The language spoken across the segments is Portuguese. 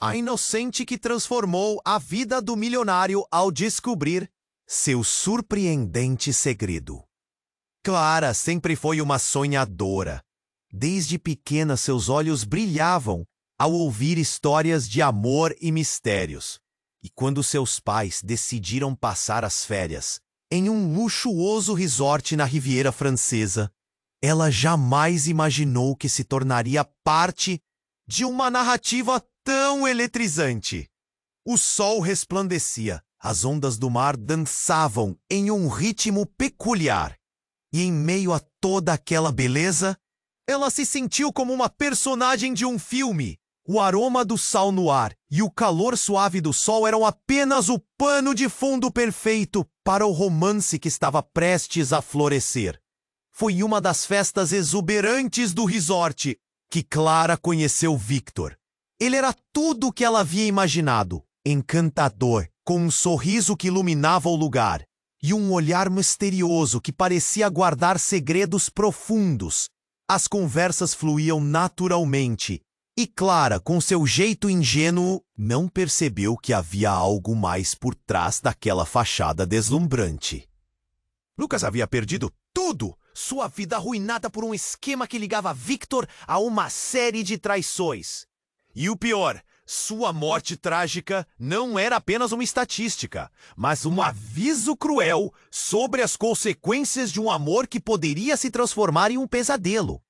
A inocente que transformou a vida do milionário ao descobrir seu surpreendente segredo. Clara sempre foi uma sonhadora. Desde pequena, seus olhos brilhavam ao ouvir histórias de amor e mistérios. E quando seus pais decidiram passar as férias em um luxuoso resort na Riviera Francesa, ela jamais imaginou que se tornaria parte de uma narrativa tão eletrizante. O sol resplandecia, as ondas do mar dançavam em um ritmo peculiar. E em meio a toda aquela beleza, ela se sentiu como uma personagem de um filme. O aroma do sal no ar e o calor suave do sol eram apenas o pano de fundo perfeito para o romance que estava prestes a florescer. Foi uma das festas exuberantes do resort que Clara conheceu Victor. Ele era tudo o que ela havia imaginado, encantador, com um sorriso que iluminava o lugar e um olhar misterioso que parecia guardar segredos profundos. As conversas fluíam naturalmente e Clara, com seu jeito ingênuo, não percebeu que havia algo mais por trás daquela fachada deslumbrante. Lucas havia perdido tudo, sua vida arruinada por um esquema que ligava Victor a uma série de traições. E o pior, sua morte trágica não era apenas uma estatística, mas um aviso cruel sobre as consequências de um amor que poderia se transformar em um pesadelo.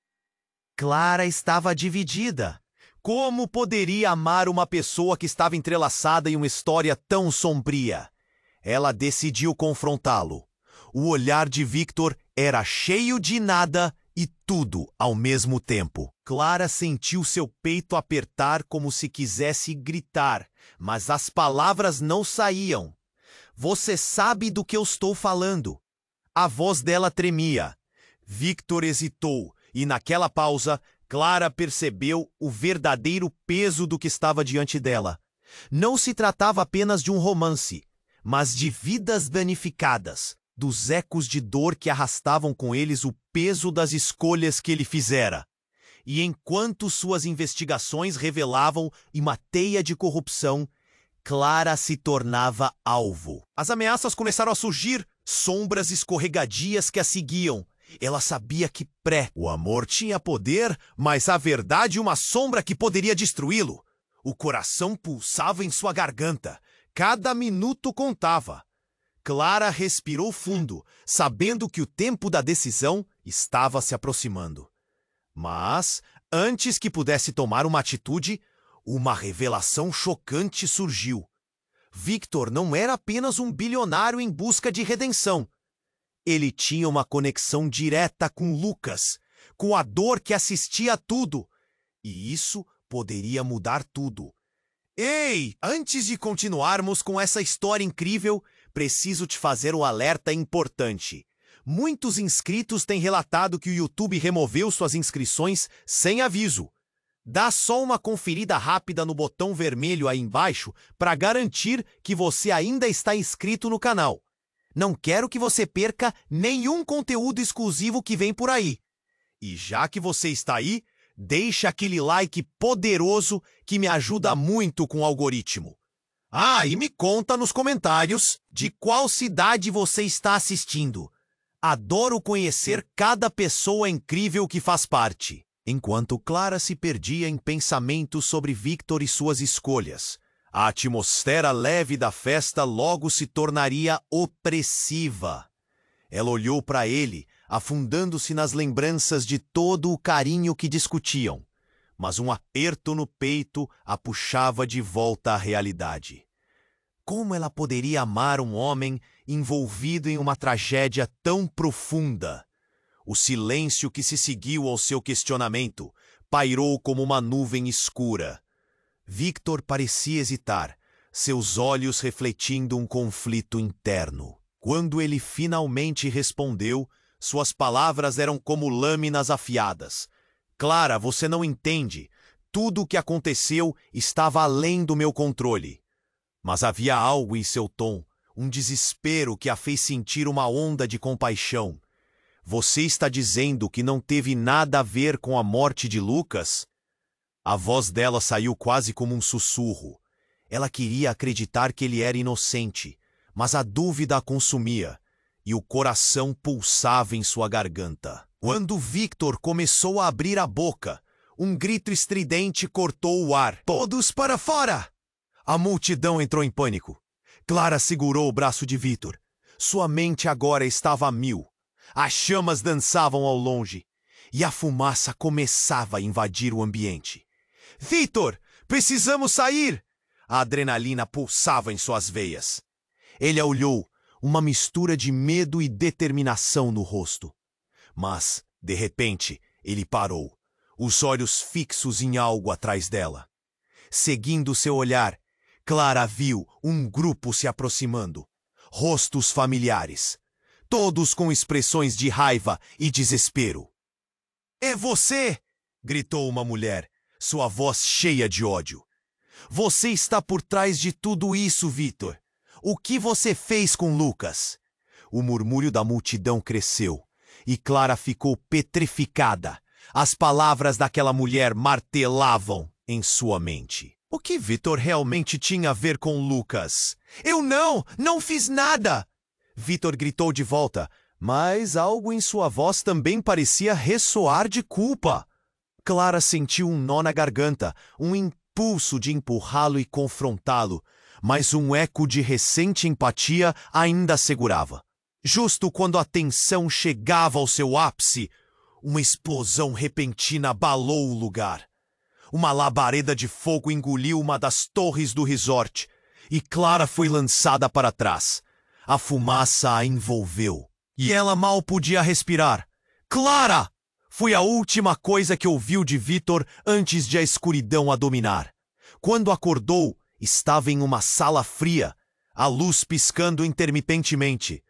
Clara estava dividida. Como poderia amar uma pessoa que estava entrelaçada em uma história tão sombria? Ela decidiu confrontá-lo. O olhar de Victor era cheio de nada e tudo ao mesmo tempo. Clara sentiu seu peito apertar como se quisesse gritar, mas as palavras não saíam. Você sabe do que eu estou falando. A voz dela tremia. Victor hesitou e naquela pausa, Clara percebeu o verdadeiro peso do que estava diante dela. Não se tratava apenas de um romance, mas de vidas danificadas, dos ecos de dor que arrastavam com eles o peso das escolhas que ele fizera. E enquanto suas investigações revelavam uma teia de corrupção, Clara se tornava alvo. As ameaças começaram a surgir, sombras escorregadias que a seguiam. Ela sabia que o amor tinha poder, mas a verdade uma sombra que poderia destruí-lo. O coração pulsava em sua garganta. Cada minuto contava. Clara respirou fundo, sabendo que o tempo da decisão estava se aproximando. Mas, antes que pudesse tomar uma atitude, uma revelação chocante surgiu. Victor não era apenas um bilionário em busca de redenção. Ele tinha uma conexão direta com Lucas, com a dor que assistia a tudo. E isso poderia mudar tudo. Ei, antes de continuarmos com essa história incrível, preciso te fazer um alerta importante. Muitos inscritos têm relatado que o YouTube removeu suas inscrições sem aviso. Dá só uma conferida rápida no botão vermelho aí embaixo para garantir que você ainda está inscrito no canal. Não quero que você perca nenhum conteúdo exclusivo que vem por aí. E já que você está aí, deixa aquele like poderoso que me ajuda muito com o algoritmo. Ah, e me conta nos comentários de qual cidade você está assistindo. Adoro conhecer cada pessoa incrível que faz parte. Enquanto Clara se perdia em pensamentos sobre Victor e suas escolhas, a atmosfera leve da festa logo se tornaria opressiva. Ela olhou para ele, afundando-se nas lembranças de todo o carinho que discutiam, mas um aperto no peito a puxava de volta à realidade. Como ela poderia amar um homem envolvido em uma tragédia tão profunda? O silêncio que se seguiu ao seu questionamento pairou como uma nuvem escura. Victor parecia hesitar, seus olhos refletindo um conflito interno. Quando ele finalmente respondeu, suas palavras eram como lâminas afiadas. Clara, você não entende. Tudo o que aconteceu estava além do meu controle. Mas havia algo em seu tom, um desespero que a fez sentir uma onda de compaixão. Você está dizendo que não teve nada a ver com a morte de Lucas? A voz dela saiu quase como um sussurro. Ela queria acreditar que ele era inocente, mas a dúvida a consumia, e o coração pulsava em sua garganta. Quando Victor começou a abrir a boca, um grito estridente cortou o ar. "Todos para fora!" A multidão entrou em pânico. Clara segurou o braço de Victor. Sua mente agora estava a mil. As chamas dançavam ao longe, e a fumaça começava a invadir o ambiente. "Victor, precisamos sair!" A adrenalina pulsava em suas veias. Ele a olhou, uma mistura de medo e determinação no rosto. Mas, de repente, ele parou, os olhos fixos em algo atrás dela. Seguindo seu olhar, Clara viu um grupo se aproximando. Rostos familiares, todos com expressões de raiva e desespero. "É você!" gritou uma mulher, sua voz cheia de ódio. "Você está por trás de tudo isso, Victor. O que você fez com Lucas?" O murmúrio da multidão cresceu, e Clara ficou petrificada. As palavras daquela mulher martelavam em sua mente. O que Victor realmente tinha a ver com Lucas? "Eu não fiz nada!" Victor gritou de volta, mas algo em sua voz também parecia ressoar de culpa. Clara sentiu um nó na garganta, um impulso de empurrá-lo e confrontá-lo, mas um eco de recente empatia ainda segurava. Justo quando a tensão chegava ao seu ápice, uma explosão repentina abalou o lugar. Uma labareda de fogo engoliu uma das torres do resort, e Clara foi lançada para trás. A fumaça a envolveu, e ela mal podia respirar. "Clara!" Foi a última coisa que ouviu de Victor antes de a escuridão a dominar. Quando acordou, estava em uma sala fria, a luz piscando intermitentemente.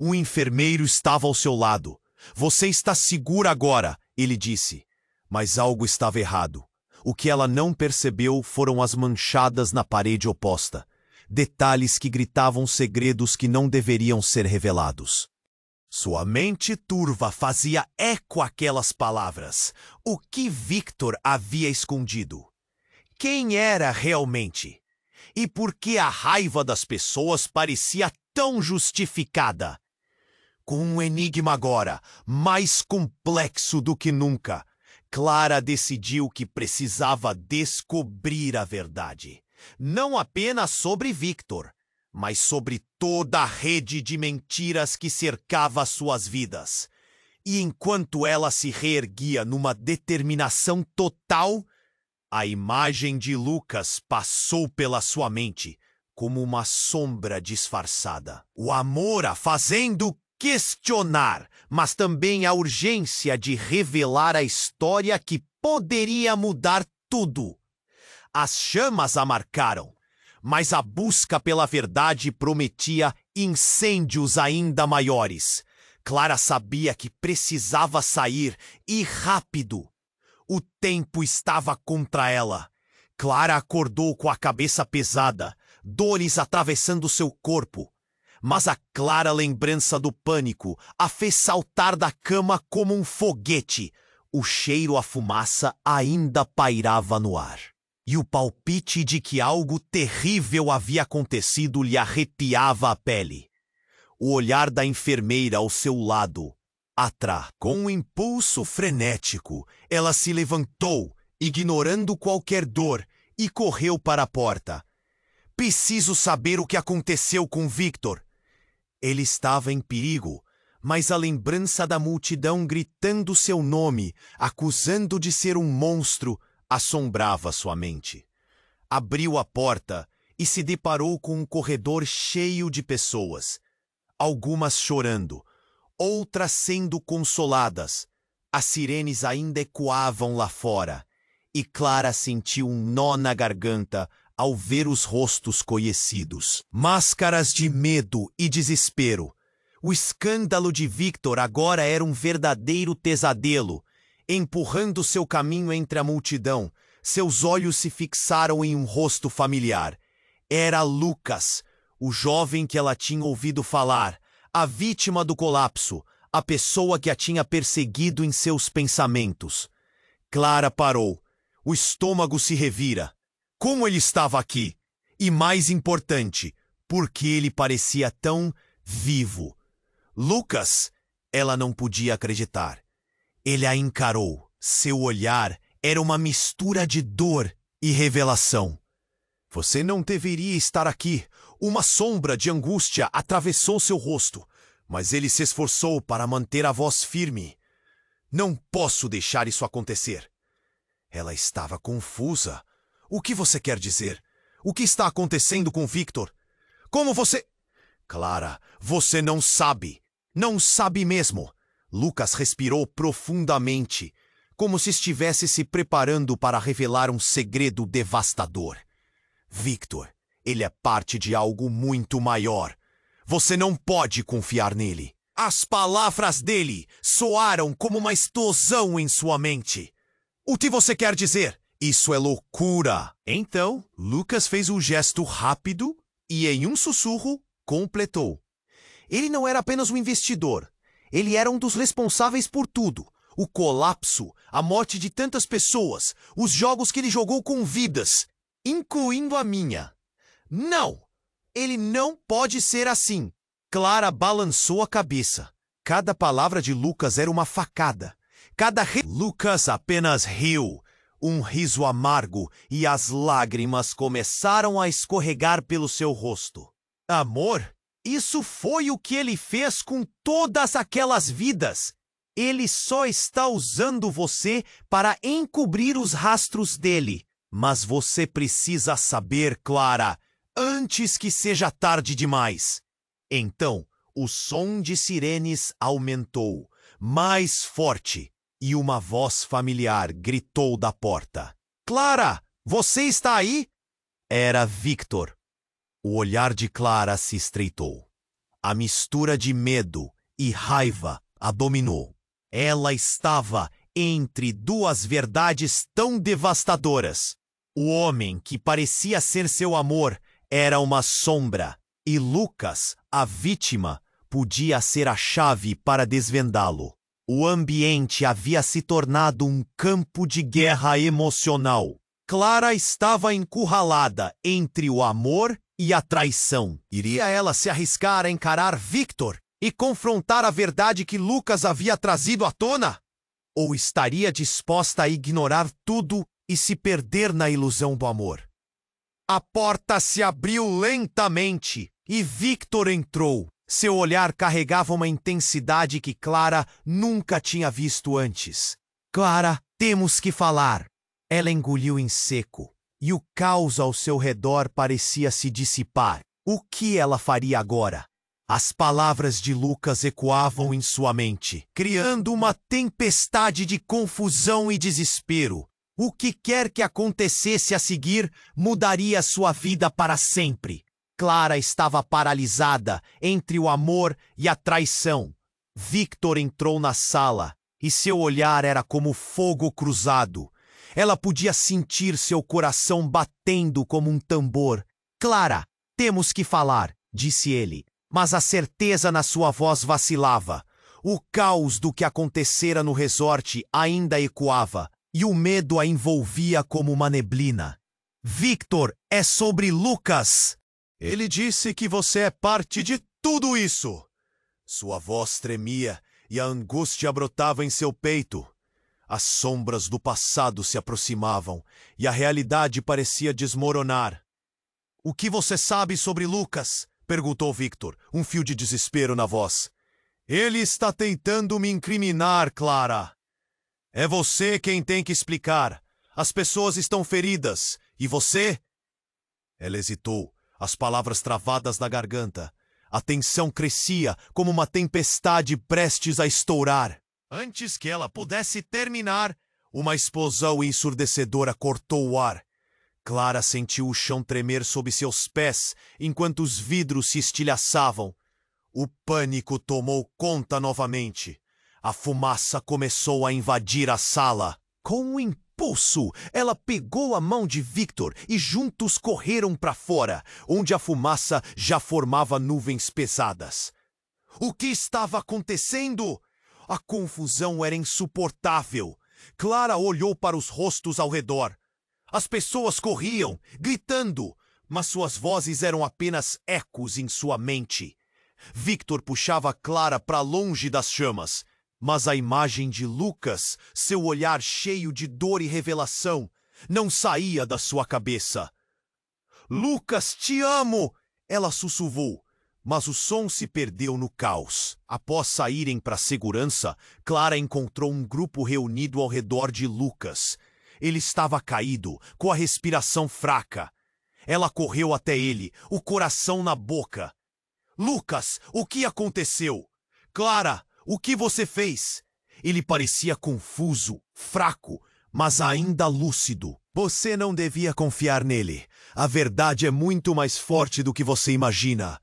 Um enfermeiro estava ao seu lado. "Você está segura agora", ele disse. Mas algo estava errado. O que ela não percebeu foram as manchadas na parede oposta. Detalhes que gritavam segredos que não deveriam ser revelados. Sua mente turva fazia eco àquelas palavras. O que Victor havia escondido? Quem era realmente? E por que a raiva das pessoas parecia tão justificada? Com um enigma agora, mais complexo do que nunca, Clara decidiu que precisava descobrir a verdade. Não apenas sobre Victor, mas sobre toda a rede de mentiras que cercava suas vidas. E enquanto ela se reerguia numa determinação total, a imagem de Lucas passou pela sua mente como uma sombra disfarçada. O amor a fazendo questionar, mas também a urgência de revelar a história que poderia mudar tudo. As chamas a marcaram, mas a busca pela verdade prometia incêndios ainda maiores. Clara sabia que precisava sair, e rápido. O tempo estava contra ela. Clara acordou com a cabeça pesada, dores atravessando seu corpo. Mas a clara lembrança do pânico a fez saltar da cama como um foguete. O cheiro a fumaça ainda pairava no ar. E o palpite de que algo terrível havia acontecido lhe arrepiava a pele. O olhar da enfermeira ao seu lado, atrás. Com um impulso frenético, ela se levantou, ignorando qualquer dor, e correu para a porta. "Preciso saber o que aconteceu com Victor." Ele estava em perigo, mas a lembrança da multidão gritando seu nome, acusando de ser um monstro, assombrava sua mente. Abriu a porta e se deparou com um corredor cheio de pessoas. Algumas chorando, outras sendo consoladas. As sirenes ainda ecoavam lá fora, e Clara sentiu um nó na garganta ao ver os rostos conhecidos. Máscaras de medo e desespero. O escândalo de Victor agora era um verdadeiro pesadelo. Empurrando seu caminho entre a multidão, seus olhos se fixaram em um rosto familiar. Era Lucas, o jovem que ela tinha ouvido falar, a vítima do colapso, a pessoa que a tinha perseguido em seus pensamentos. Clara parou. O estômago se revira. Como ele estava aqui? E mais importante, por que ele parecia tão vivo? Lucas, ela não podia acreditar. Ele a encarou. Seu olhar era uma mistura de dor e revelação. Você não deveria estar aqui. Uma sombra de angústia atravessou seu rosto, mas ele se esforçou para manter a voz firme. Não posso deixar isso acontecer. Ela estava confusa. O que você quer dizer? O que está acontecendo com Victor? Como você... Clara, você não sabe. Não sabe mesmo. Lucas respirou profundamente, como se estivesse se preparando para revelar um segredo devastador. Victor, ele é parte de algo muito maior. Você não pode confiar nele. As palavras dele soaram como uma explosão em sua mente. O que você quer dizer? Isso é loucura. Então, Lucas fez um gesto rápido e, em um sussurro, completou. Ele não era apenas um investidor. Ele era um dos responsáveis por tudo. O colapso, a morte de tantas pessoas, os jogos que ele jogou com vidas, incluindo a minha. Não! Ele não pode ser assim. Clara balançou a cabeça. Cada palavra de Lucas era uma facada. Lucas apenas riu. Um riso amargo, e as lágrimas começaram a escorregar pelo seu rosto. Amor? Isso foi o que ele fez com todas aquelas vidas. Ele só está usando você para encobrir os rastros dele. Mas você precisa saber, Clara, antes que seja tarde demais. Então, o som de sirenes aumentou, mais forte, e uma voz familiar gritou da porta. Clara, você está aí? Era Victor. O olhar de Clara se estreitou. A mistura de medo e raiva a dominou. Ela estava entre duas verdades tão devastadoras. O homem que parecia ser seu amor era uma sombra, e Lucas, a vítima, podia ser a chave para desvendá-lo. O ambiente havia se tornado um campo de guerra emocional. Clara estava encurralada entre o amor e a traição. Iria ela se arriscar a encarar Victor e confrontar a verdade que Lucas havia trazido à tona? Ou estaria disposta a ignorar tudo e se perder na ilusão do amor? A porta se abriu lentamente e Victor entrou. Seu olhar carregava uma intensidade que Clara nunca tinha visto antes. Clara, temos que falar. Ela engoliu em seco, e o caos ao seu redor parecia se dissipar. O que ela faria agora? As palavras de Lucas ecoavam em sua mente, criando uma tempestade de confusão e desespero. O que quer que acontecesse a seguir mudaria sua vida para sempre. Clara estava paralisada entre o amor e a traição. Victor entrou na sala e seu olhar era como fogo cruzado. Ela podia sentir seu coração batendo como um tambor. Clara, temos que falar, disse ele, mas a certeza na sua voz vacilava. O caos do que acontecera no resort ainda ecoava e o medo a envolvia como uma neblina. Victor, é sobre Lucas! Ele disse que você é parte de tudo isso. Sua voz tremia e a angústia brotava em seu peito. As sombras do passado se aproximavam e a realidade parecia desmoronar. O que você sabe sobre Lucas? Perguntou Victor, um fio de desespero na voz. Ele está tentando me incriminar, Clara. É você quem tem que explicar. As pessoas estão feridas. E você? Ela hesitou. As palavras travadas na garganta. A tensão crescia como uma tempestade prestes a estourar. Antes que ela pudesse terminar, uma explosão ensurdecedora cortou o ar. Clara sentiu o chão tremer sob seus pés enquanto os vidros se estilhaçavam. O pânico tomou conta novamente. A fumaça começou a invadir a sala. Com um impulso, ela pegou a mão de Victor e juntos correram para fora, onde a fumaça já formava nuvens pesadas. O que estava acontecendo? A confusão era insuportável. Clara olhou para os rostos ao redor. As pessoas corriam, gritando, mas suas vozes eram apenas ecos em sua mente. Victor puxava Clara para longe das chamas, mas a imagem de Lucas, seu olhar cheio de dor e revelação, não saía da sua cabeça. Lucas, te amo! Ela sussurrou, mas o som se perdeu no caos. Após saírem para a segurança, Clara encontrou um grupo reunido ao redor de Lucas. Ele estava caído, com a respiração fraca. Ela correu até ele, o coração na boca. Lucas, o que aconteceu? Clara, o que você fez? Ele parecia confuso, fraco, mas ainda lúcido. Você não devia confiar nele. A verdade é muito mais forte do que você imagina.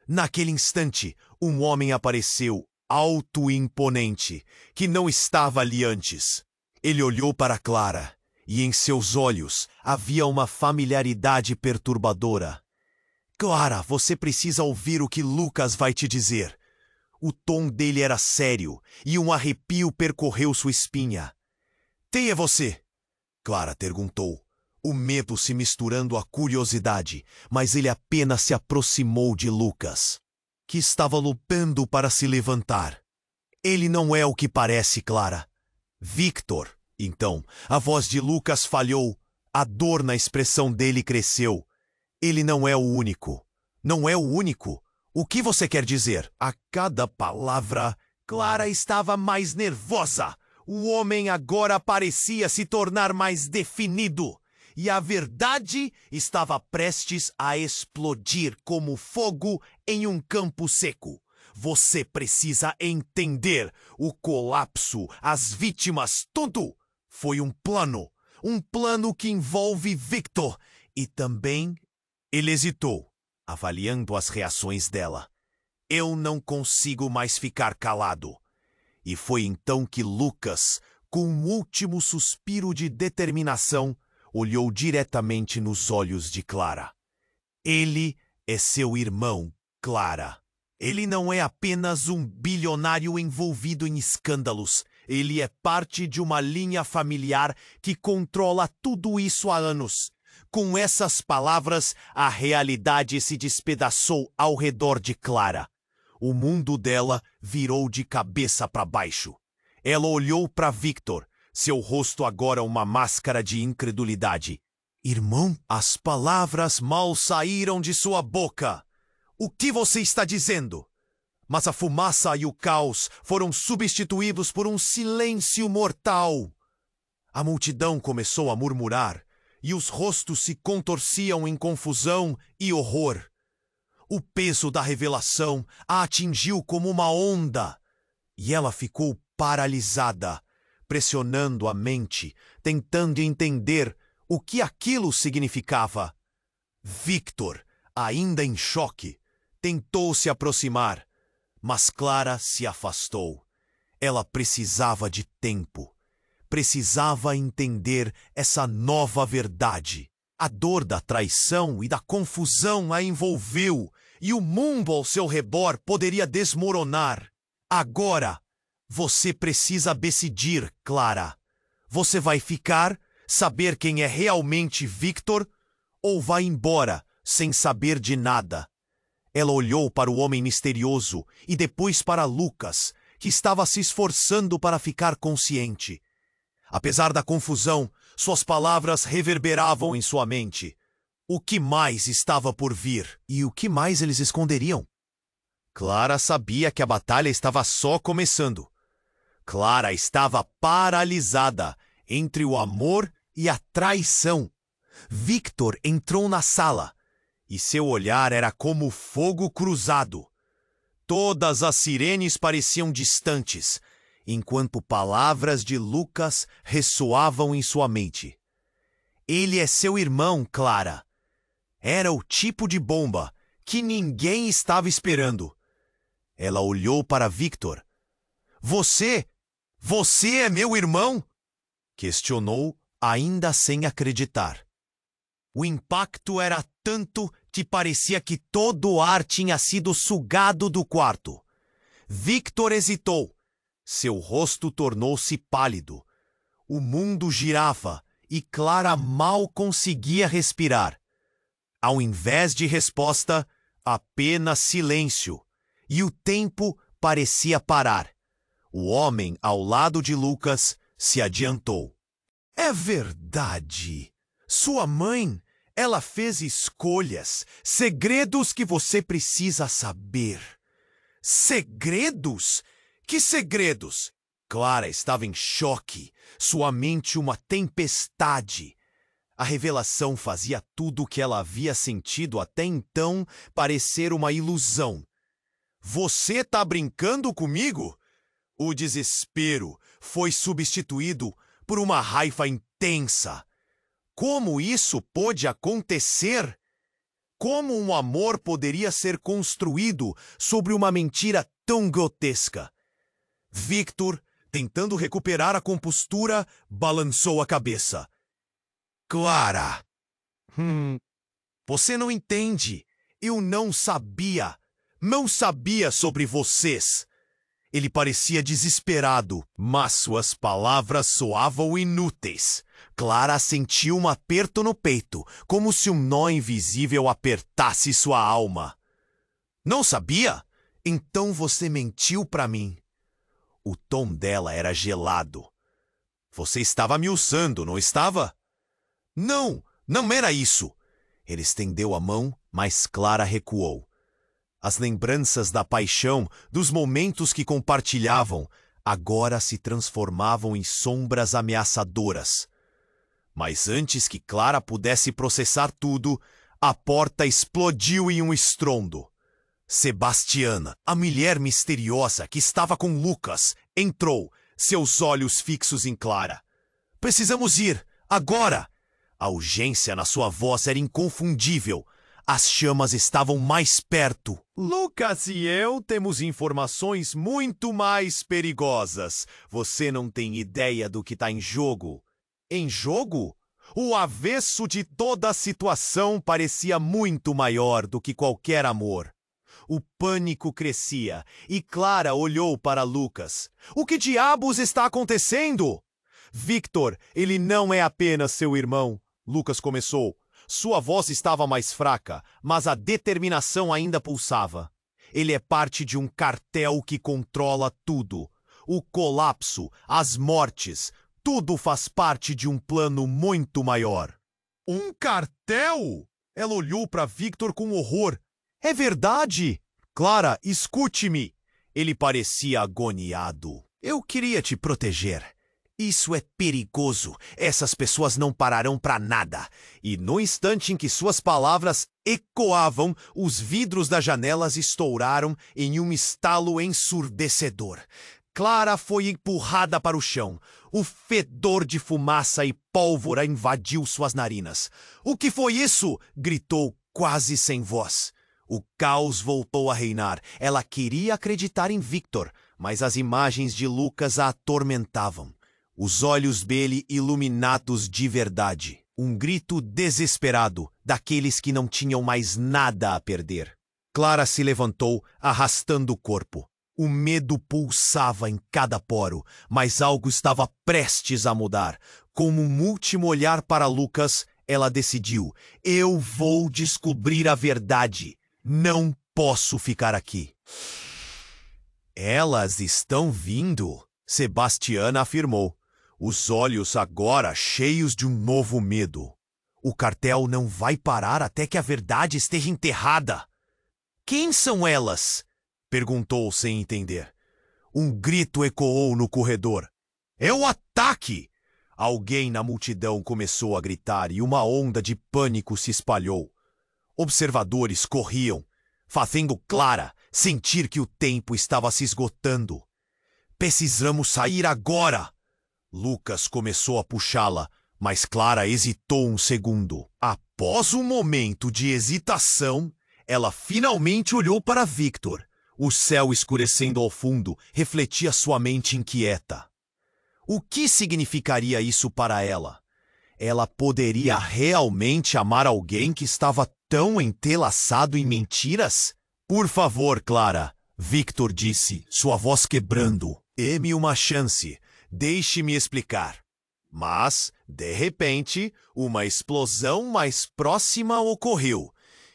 Naquele instante, um homem apareceu, alto e imponente, que não estava ali antes. Ele olhou para Clara, e em seus olhos havia uma familiaridade perturbadora. Clara, você precisa ouvir o que Lucas vai te dizer. O tom dele era sério, e um arrepio percorreu sua espinha. Quem é você? Clara perguntou, o medo se misturando à curiosidade, mas ele apenas se aproximou de Lucas, que estava lutando para se levantar. Ele não é o que parece, Clara. Victor. Então, a voz de Lucas falhou, a dor na expressão dele cresceu. Ele não é o único. Não é o único? O que você quer dizer? A cada palavra, Clara estava mais nervosa. O homem agora parecia se tornar mais definido. E a verdade estava prestes a explodir como fogo em um campo seco. Você precisa entender. O colapso, as vítimas, tudo foi um plano. Um plano que envolve Victor. E também ele hesitou, avaliando as reações dela. Eu não consigo mais ficar calado. E foi então que Lucas, com um último suspiro de determinação, olhou diretamente nos olhos de Clara. Ele é seu irmão, Clara. Ele não é apenas um bilionário envolvido em escândalos. Ele é parte de uma linha familiar que controla tudo isso há anos. Com essas palavras, a realidade se despedaçou ao redor de Clara. O mundo dela virou de cabeça para baixo. Ela olhou para Victor, seu rosto agora uma máscara de incredulidade. Irmão, as palavras mal saíram de sua boca. O que você está dizendo? Mas a fumaça e o caos foram substituídos por um silêncio mortal. A multidão começou a murmurar, e os rostos se contorciam em confusão e horror. O peso da revelação a atingiu como uma onda, e ela ficou paralisada, pressionando a mente, tentando entender o que aquilo significava. Victor, ainda em choque, tentou se aproximar, mas Clara se afastou. Ela precisava de tempo. Precisava entender essa nova verdade. A dor da traição e da confusão a envolveu, e o mundo ao seu redor poderia desmoronar. Agora, você precisa decidir, Clara. Você vai ficar, saber quem é realmente Victor, ou vai embora, sem saber de nada? Ela olhou para o homem misterioso e depois para Lucas, que estava se esforçando para ficar consciente. Apesar da confusão, suas palavras reverberavam em sua mente. O que mais estava por vir? E o que mais eles esconderiam? Clara sabia que a batalha estava só começando. Clara estava paralisada entre o amor e a traição. Victor entrou na sala, e seu olhar era como fogo cruzado. Todas as sirenes pareciam distantes, enquanto palavras de Lucas ressoavam em sua mente. Ele é seu irmão, Clara. Era o tipo de bomba que ninguém estava esperando. Ela olhou para Victor. Você é meu irmão? Questionou, ainda sem acreditar. O impacto era tanto que parecia que todo o ar tinha sido sugado do quarto. Victor hesitou. Seu rosto tornou-se pálido. O mundo girava e Clara mal conseguia respirar. Ao invés de resposta, apenas silêncio, e o tempo parecia parar. O homem ao lado de Lucas se adiantou. É verdade. Sua mãe, ela fez escolhas, segredos que você precisa saber. Segredos? Que segredos? Clara estava em choque, sua mente uma tempestade. A revelação fazia tudo o que ela havia sentido até então parecer uma ilusão. Você tá brincando comigo? O desespero foi substituído por uma raiva intensa. Como isso pôde acontecer? Como um amor poderia ser construído sobre uma mentira tão grotesca? Victor, tentando recuperar a compostura, balançou a cabeça. Clara! Você não entende. Eu não sabia. Não sabia sobre vocês. Ele parecia desesperado, mas suas palavras soavam inúteis. Clara sentiu um aperto no peito, como se um nó invisível apertasse sua alma. Não sabia? Então você mentiu para mim. O tom dela era gelado. Você estava me usando, não estava? Não, não era isso. Ele estendeu a mão, mas Clara recuou. As lembranças da paixão, dos momentos que compartilhavam, agora se transformavam em sombras ameaçadoras. Mas antes que Clara pudesse processar tudo, a porta explodiu em um estrondo. Sebastiana, a mulher misteriosa que estava com Lucas, entrou, seus olhos fixos em Clara. Precisamos ir, agora! A urgência na sua voz era inconfundível. As chamas estavam mais perto. Lucas e eu temos informações muito mais perigosas. Você não tem ideia do que está em jogo. Em jogo? O avesso de toda a situação parecia muito maior do que qualquer amor. O pânico crescia e Clara olhou para Lucas. O que diabos está acontecendo? Victor, ele não é apenas seu irmão. Lucas começou. Sua voz estava mais fraca, mas a determinação ainda pulsava. Ele é parte de um cartel que controla tudo. O colapso, as mortes, tudo faz parte de um plano muito maior. Um cartel? Ela olhou para Victor com horror. É verdade? Clara, escute-me. Ele parecia agoniado. Eu queria te proteger. Isso é perigoso. Essas pessoas não pararão para nada. E no instante em que suas palavras ecoavam, os vidros das janelas estouraram em um estalo ensurdecedor. Clara foi empurrada para o chão. O fedor de fumaça e pólvora invadiu suas narinas. O que foi isso? Gritou quase sem voz. O caos voltou a reinar. Ela queria acreditar em Victor, mas as imagens de Lucas a atormentavam. Os olhos dele iluminados de verdade. Um grito desesperado daqueles que não tinham mais nada a perder. Clara se levantou, arrastando o corpo. O medo pulsava em cada poro, mas algo estava prestes a mudar. Com um último olhar para Lucas, ela decidiu: eu vou descobrir a verdade. Não posso ficar aqui. Elas estão vindo, Sebastiana afirmou. Os olhos agora cheios de um novo medo. O cartel não vai parar até que a verdade esteja enterrada. Quem são elas? Perguntou sem entender. Um grito ecoou no corredor. É o ataque! Alguém na multidão começou a gritar e uma onda de pânico se espalhou. Observadores corriam, fazendo Clara sentir que o tempo estava se esgotando. Precisamos sair agora! Lucas começou a puxá-la, mas Clara hesitou um segundo. Após um momento de hesitação, ela finalmente olhou para Victor. O céu escurecendo ao fundo refletia sua mente inquieta. O que significaria isso para ela? Ela poderia realmente amar alguém que estava tão entrelaçado em mentiras? Por favor, Clara, Victor disse, sua voz quebrando. Dê-me uma chance. Deixe-me explicar. Mas, de repente, uma explosão mais próxima ocorreu,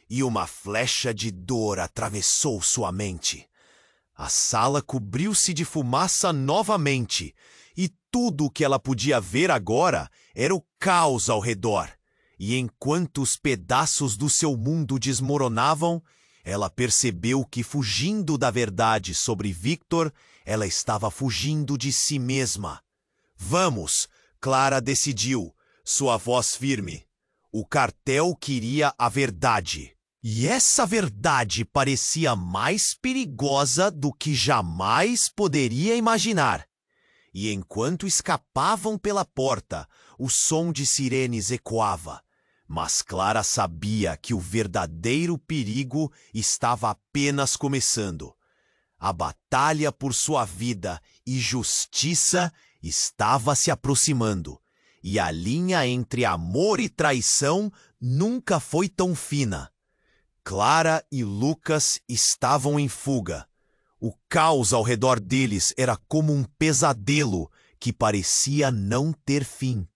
e uma flecha de dor atravessou sua mente. A sala cobriu-se de fumaça novamente, e tudo o que ela podia ver agora era o caos ao redor. E enquanto os pedaços do seu mundo desmoronavam, ela percebeu que, fugindo da verdade sobre Victor, ela estava fugindo de si mesma. Vamos, Clara decidiu, sua voz firme. O cartel queria a verdade. E essa verdade parecia mais perigosa do que jamais poderia imaginar. E enquanto escapavam pela porta, o som de sirenes ecoava. Mas Clara sabia que o verdadeiro perigo estava apenas começando. A batalha por sua vida e justiça estava se aproximando. E a linha entre amor e traição nunca foi tão fina. Clara e Lucas estavam em fuga. O caos ao redor deles era como um pesadelo que parecia não ter fim.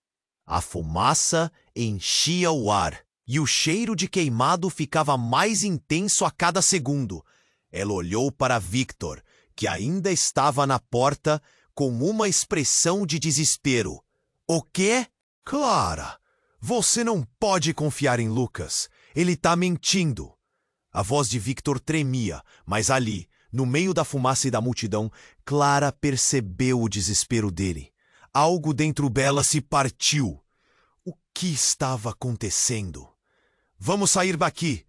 A fumaça enchia o ar e o cheiro de queimado ficava mais intenso a cada segundo. Ela olhou para Victor, que ainda estava na porta, com uma expressão de desespero. O quê? Clara, você não pode confiar em Lucas. Ele está mentindo. A voz de Victor tremia, mas ali, no meio da fumaça e da multidão, Clara percebeu o desespero dele. Algo dentro dela se partiu. O que estava acontecendo? Vamos sair daqui.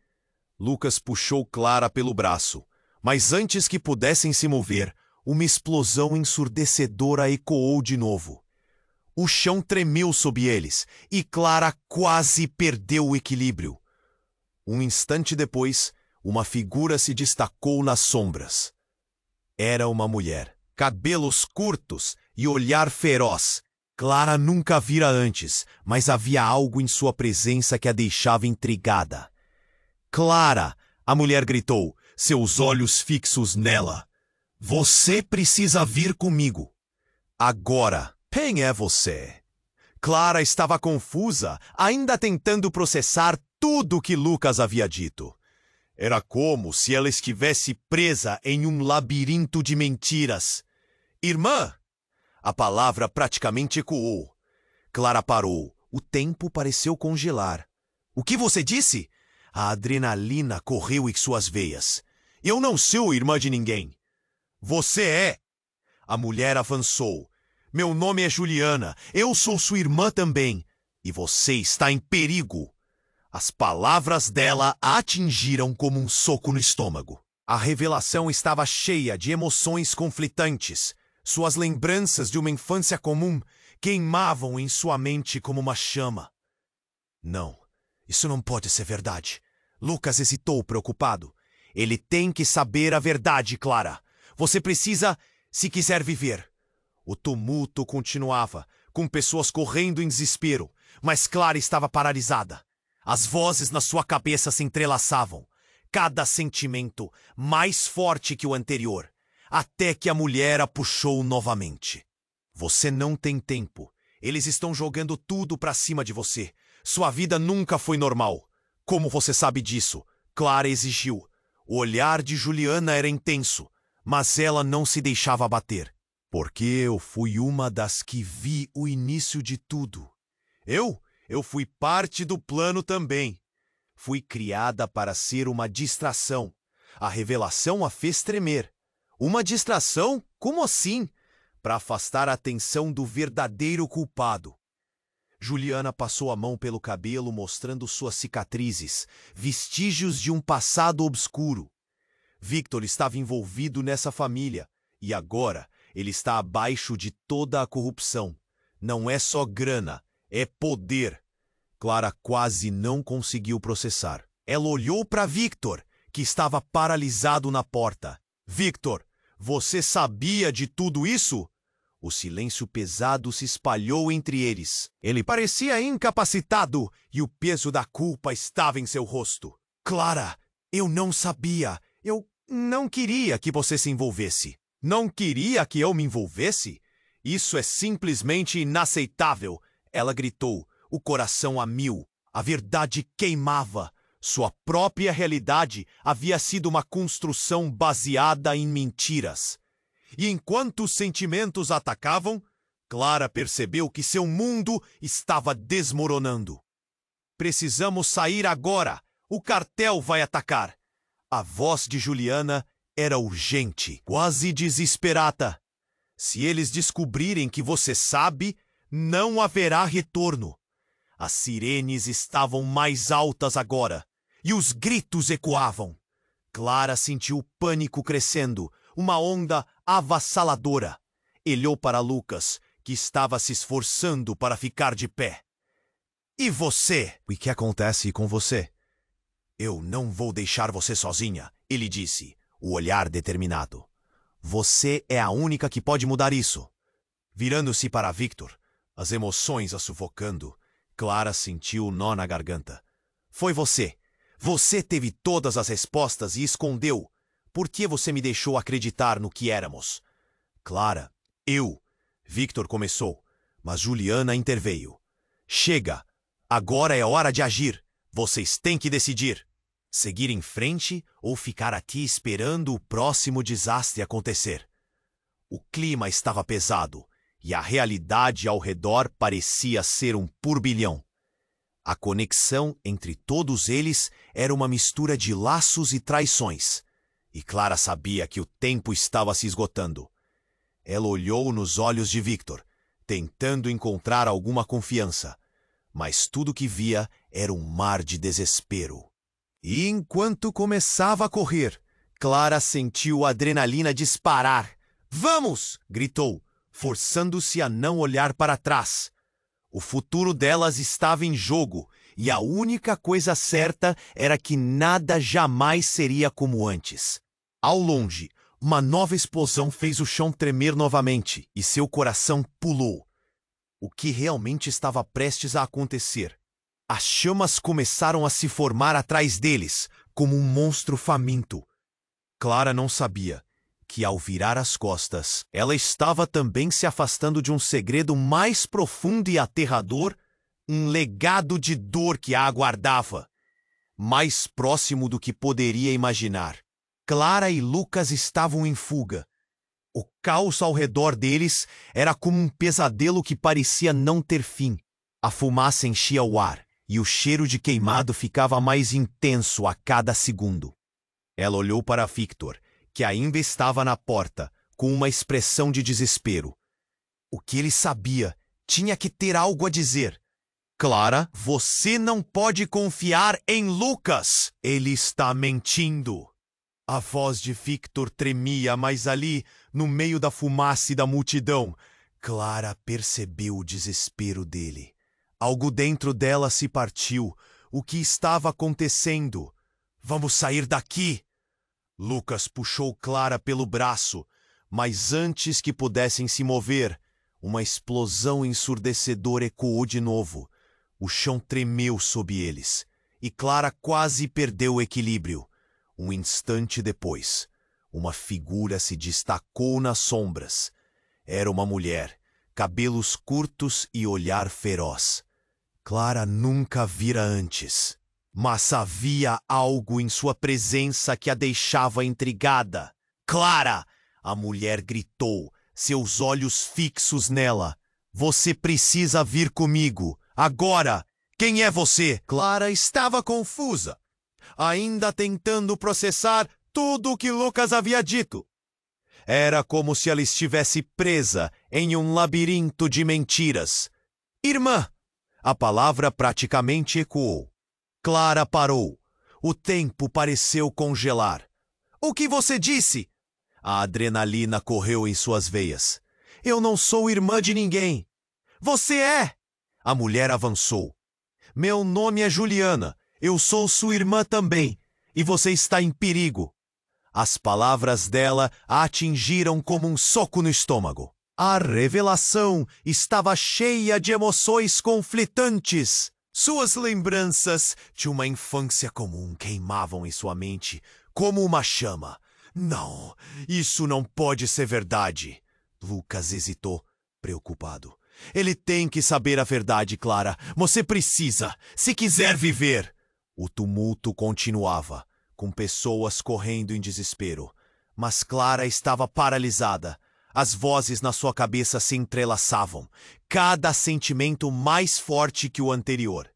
Lucas puxou Clara pelo braço, mas antes que pudessem se mover, uma explosão ensurdecedora ecoou de novo. O chão tremeu sob eles e Clara quase perdeu o equilíbrio. Um instante depois, uma figura se destacou nas sombras. Era uma mulher, cabelos curtos e olhar feroz. Clara nunca a vira antes, mas havia algo em sua presença que a deixava intrigada. Clara, a mulher gritou, seus olhos fixos nela. Você precisa vir comigo. Agora, quem é você? Clara estava confusa, ainda tentando processar tudo o que Lucas havia dito. Era como se ela estivesse presa em um labirinto de mentiras. Irmã! A palavra praticamente ecoou. Clara parou. O tempo pareceu congelar. O que você disse? A adrenalina correu em suas veias. Eu não sou irmã de ninguém. Você é! A mulher avançou. Meu nome é Juliana. Eu sou sua irmã também. E você está em perigo. As palavras dela a atingiram como um soco no estômago. A revelação estava cheia de emoções conflitantes. Suas lembranças de uma infância comum queimavam em sua mente como uma chama. Não, isso não pode ser verdade. Lucas hesitou, preocupado. Ele tem que saber a verdade, Clara. Você precisa, se quiser viver. O tumulto continuava, com pessoas correndo em desespero, mas Clara estava paralisada. As vozes na sua cabeça se entrelaçavam, cada sentimento mais forte que o anterior, até que a mulher a puxou novamente. Você não tem tempo. Eles estão jogando tudo pra cima de você. Sua vida nunca foi normal. Como você sabe disso? Clara exigiu. O olhar de Juliana era intenso, mas ela não se deixava abater. Porque eu fui uma das que vi o início de tudo. Eu fui parte do plano também. Fui criada para ser uma distração. A revelação a fez tremer. Uma distração? Como assim? Para afastar a atenção do verdadeiro culpado. Juliana passou a mão pelo cabelo, mostrando suas cicatrizes, vestígios de um passado obscuro. Victor estava envolvido nessa família, e agora ele está abaixo de toda a corrupção. Não é só grana, é poder. Clara quase não conseguiu processar. Ela olhou para Victor, que estava paralisado na porta. Victor, você sabia de tudo isso? O silêncio pesado se espalhou entre eles. Ele parecia incapacitado e o peso da culpa estava em seu rosto. Clara, eu não sabia. Eu não queria que você se envolvesse. Não queria que eu me envolvesse? Isso é simplesmente inaceitável! Ela gritou, o coração a mil. A verdade queimava. Sua própria realidade havia sido uma construção baseada em mentiras. E enquanto os sentimentos atacavam, Clara percebeu que seu mundo estava desmoronando. Precisamos sair agora! O cartel vai atacar! A voz de Juliana era urgente, quase desesperada. Se eles descobrirem que você sabe, não haverá retorno. As sirenes estavam mais altas agora, e os gritos ecoavam. Clara sentiu o pânico crescendo, uma onda avassaladora. Olhou para Lucas, que estava se esforçando para ficar de pé. E você? O que acontece com você? Eu não vou deixar você sozinha, ele disse, o olhar determinado. Você é a única que pode mudar isso. Virando-se para Victor, as emoções a sufocando, Clara sentiu um nó na garganta. Foi você. Você teve todas as respostas e escondeu. Por que você me deixou acreditar no que éramos? Clara, Victor começou, mas Juliana interveio. Chega! Agora é hora de agir. Vocês têm que decidir. Seguir em frente ou ficar aqui esperando o próximo desastre acontecer. O clima estava pesado e a realidade ao redor parecia ser um turbilhão. A conexão entre todos eles era uma mistura de laços e traições. E Clara sabia que o tempo estava se esgotando. Ela olhou nos olhos de Victor, tentando encontrar alguma confiança. Mas tudo que via era um mar de desespero. E enquanto começava a correr, Clara sentiu a adrenalina disparar. Vamos! Gritou, forçando-se a não olhar para trás. O futuro delas estava em jogo, e a única coisa certa era que nada jamais seria como antes. Ao longe, uma nova explosão fez o chão tremer novamente, e seu coração pulou. O que realmente estava prestes a acontecer? As chamas começaram a se formar atrás deles, como um monstro faminto. Clara não sabia que, ao virar as costas, ela estava também se afastando de um segredo mais profundo e aterrador, um legado de dor que a aguardava. Mais próximo do que poderia imaginar. Clara e Lucas estavam em fuga. O caos ao redor deles era como um pesadelo que parecia não ter fim. A fumaça enchia o ar. E o cheiro de queimado ficava mais intenso a cada segundo. Ela olhou para Victor, que ainda estava na porta, com uma expressão de desespero. O que ele sabia tinha que ter algo a dizer. Clara, você não pode confiar em Lucas! Ele está mentindo! A voz de Victor tremia, mas ali, no meio da fumaça e da multidão, Clara percebeu o desespero dele. Algo dentro dela se partiu. O que estava acontecendo? Vamos sair daqui! Lucas puxou Clara pelo braço, mas antes que pudessem se mover, uma explosão ensurdecedora ecoou de novo. O chão tremeu sob eles, e Clara quase perdeu o equilíbrio. Um instante depois, uma figura se destacou nas sombras. Era uma mulher, cabelos curtos e olhar feroz. Clara nunca vira antes, mas havia algo em sua presença que a deixava intrigada. Clara! A mulher gritou, seus olhos fixos nela. Você precisa vir comigo, agora! Quem é você? Clara estava confusa, ainda tentando processar tudo o que Lucas havia dito. Era como se ela estivesse presa em um labirinto de mentiras. Irmã! A palavra praticamente ecoou. Clara parou. O tempo pareceu congelar. O que você disse? A adrenalina correu em suas veias. Eu não sou irmã de ninguém. Você é! A mulher avançou. Meu nome é Juliana. Eu sou sua irmã também. E você está em perigo. As palavras dela a atingiram como um soco no estômago. A revelação estava cheia de emoções conflitantes. Suas lembranças de uma infância comum queimavam em sua mente como uma chama. Não, isso não pode ser verdade. Lucas hesitou. preocupado. Ele tem que saber a verdade, Clara. Você precisa, se quiser viver. O tumulto continuava, com pessoas correndo em desespero. Mas Clara estava paralisada. As vozes na sua cabeça se entrelaçavam, cada sentimento mais forte que o anterior.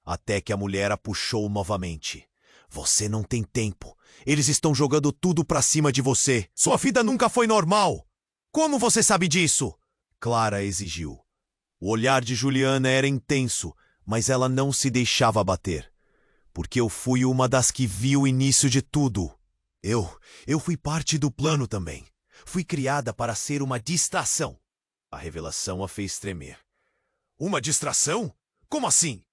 Até que a mulher a puxou novamente. Você não tem tempo. Eles estão jogando tudo pra cima de você. Sua vida nunca foi normal. Como você sabe disso? Clara exigiu. O olhar de Juliana era intenso, mas ela não se deixava abater. Porque eu fui uma das que viu o início de tudo. Eu fui parte do plano também. Fui criada para ser uma distração. A revelação a fez tremer. Uma distração? Como assim?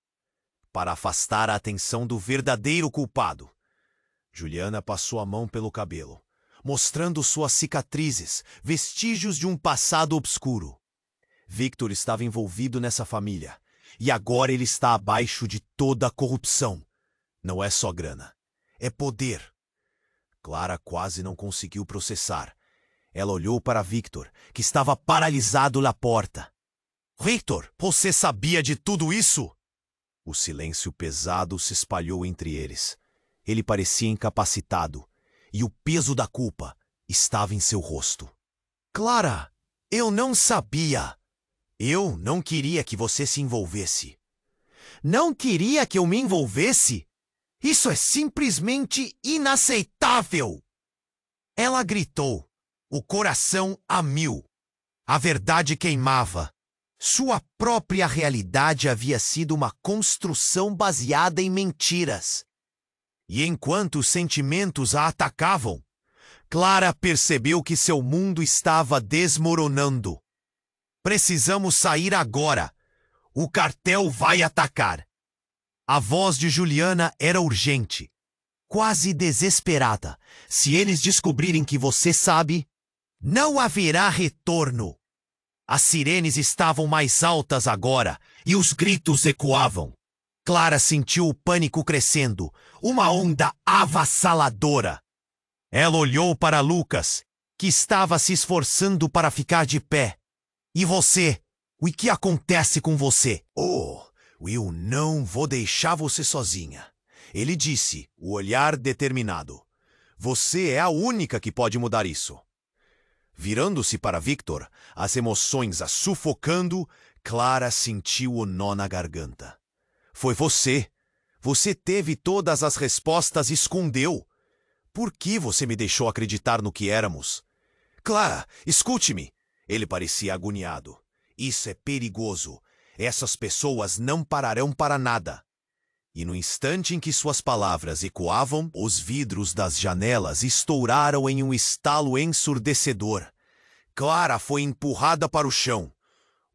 Para afastar a atenção do verdadeiro culpado. Juliana passou a mão pelo cabelo, mostrando suas cicatrizes, vestígios de um passado obscuro. Victor estava envolvido nessa família, e agora ele está abaixo de toda a corrupção. Não é só grana, é poder. Clara quase não conseguiu processar. Ela olhou para Victor, que estava paralisado na porta. Victor, você sabia de tudo isso? O silêncio pesado se espalhou entre eles. Ele parecia incapacitado, e o peso da culpa estava em seu rosto. Clara, eu não sabia. Eu não queria que você se envolvesse. Não queria que eu me envolvesse? Isso é simplesmente inaceitável! Ela gritou, o coração a mil. A verdade queimava. Sua própria realidade havia sido uma construção baseada em mentiras. E enquanto os sentimentos a atacavam, Clara percebeu que seu mundo estava desmoronando. Precisamos sair agora. O cartel vai atacar. A voz de Juliana era urgente, quase desesperada. Se eles descobrirem que você sabe, não haverá retorno. As sirenes estavam mais altas agora e os gritos ecoavam. Clara sentiu o pânico crescendo, uma onda avassaladora. Ela olhou para Lucas, que estava se esforçando para ficar de pé. E você? O que acontece com você? Oh, eu não vou deixar você sozinha. Ele disse, o olhar determinado. Você é a única que pode mudar isso. Virando-se para Victor, as emoções a sufocando, Clara sentiu o nó na garganta. Foi você. Você teve todas as respostas e escondeu. Por que você me deixou acreditar no que éramos? Clara, escute-me. Ele parecia agoniado. Isso é perigoso. Essas pessoas não pararão para nada. E no instante em que suas palavras ecoavam, os vidros das janelas estouraram em um estalo ensurdecedor. Clara foi empurrada para o chão.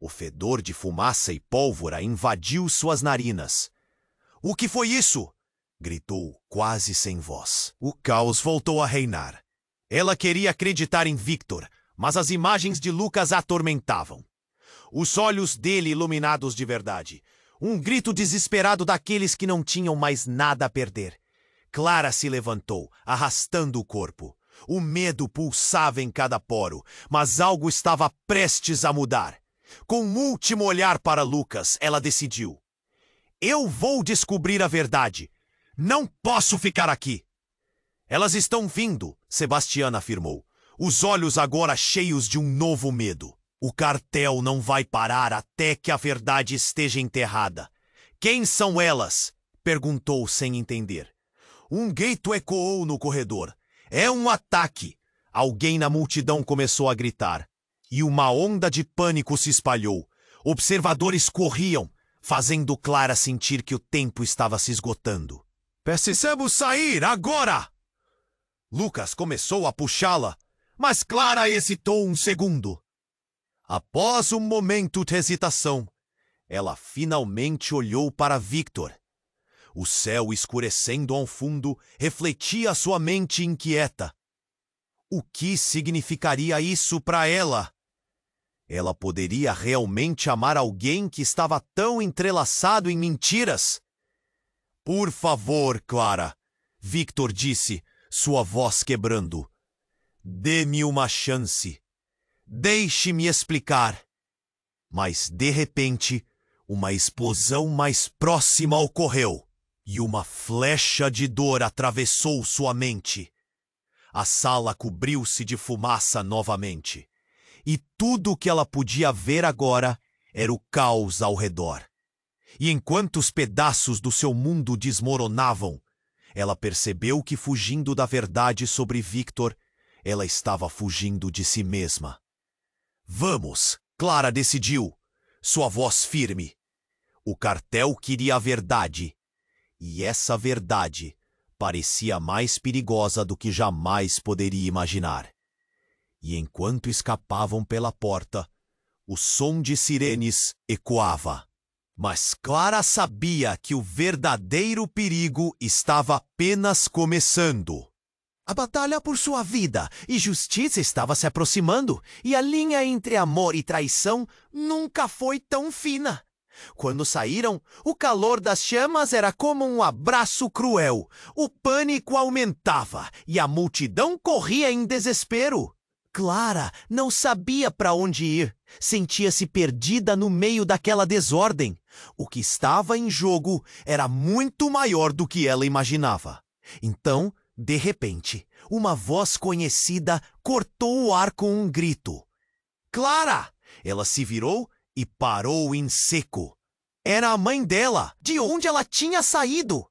O fedor de fumaça e pólvora invadiu suas narinas. O que foi isso? Gritou, quase sem voz. O caos voltou a reinar. Ela queria acreditar em Victor, mas as imagens de Lucas a atormentavam. Os olhos dele iluminados de verdade. Um grito desesperado daqueles que não tinham mais nada a perder. Clara se levantou, arrastando o corpo. O medo pulsava em cada poro, mas algo estava prestes a mudar. Com um último olhar para Lucas, ela decidiu. Eu vou descobrir a verdade. Não posso ficar aqui. Elas estão vindo, Sebastiana afirmou. Os olhos agora cheios de um novo medo. O cartel não vai parar até que a verdade esteja enterrada. Quem são elas? Perguntou sem entender. Um grito ecoou no corredor. É um ataque! Alguém na multidão começou a gritar. E uma onda de pânico se espalhou. Observadores corriam, fazendo Clara sentir que o tempo estava se esgotando. Precisamos sair agora! Lucas começou a puxá-la, mas Clara hesitou um segundo. Após um momento de hesitação, ela finalmente olhou para Victor. O céu escurecendo ao fundo refletia sua mente inquieta. O que significaria isso para ela? Ela poderia realmente amar alguém que estava tão entrelaçado em mentiras? Por favor, Clara, Victor disse, sua voz quebrando. Dê-me uma chance. Deixe-me explicar. Mas, de repente, uma explosão mais próxima ocorreu, e uma flecha de dor atravessou sua mente. A sala cobriu-se de fumaça novamente, e tudo o que ela podia ver agora era o caos ao redor. E enquanto os pedaços do seu mundo desmoronavam, ela percebeu que, fugindo da verdade sobre Victor, ela estava fugindo de si mesma. Vamos, Clara decidiu, sua voz firme. O cartel queria a verdade, e essa verdade parecia mais perigosa do que jamais poderia imaginar. E enquanto escapavam pela porta, o som de sirenes ecoava. Mas Clara sabia que o verdadeiro perigo estava apenas começando. A batalha por sua vida e justiça estava se aproximando, e a linha entre amor e traição nunca foi tão fina. Quando saíram, o calor das chamas era como um abraço cruel. O pânico aumentava e a multidão corria em desespero. Clara não sabia para onde ir. Sentia-se perdida no meio daquela desordem. O que estava em jogo era muito maior do que ela imaginava. Então, de repente, uma voz conhecida cortou o ar com um grito. Clara! Ela se virou e parou em seco. Era a mãe dela, de onde ela tinha saído.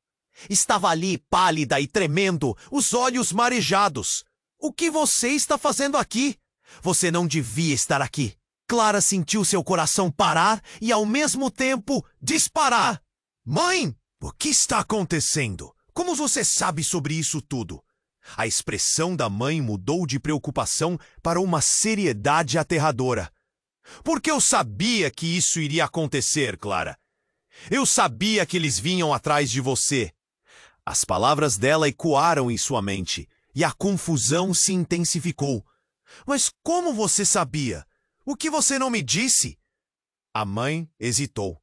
Estava ali, pálida e tremendo, os olhos marejados. O que você está fazendo aqui? Você não devia estar aqui. Clara sentiu seu coração parar e, ao mesmo tempo, disparar. Mãe, o que está acontecendo? Como você sabe sobre isso tudo? A expressão da mãe mudou de preocupação para uma seriedade aterradora. Porque eu sabia que isso iria acontecer, Clara. Eu sabia que eles vinham atrás de você. As palavras dela ecoaram em sua mente, e a confusão se intensificou. Mas como você sabia? O que você não me disse? A mãe hesitou.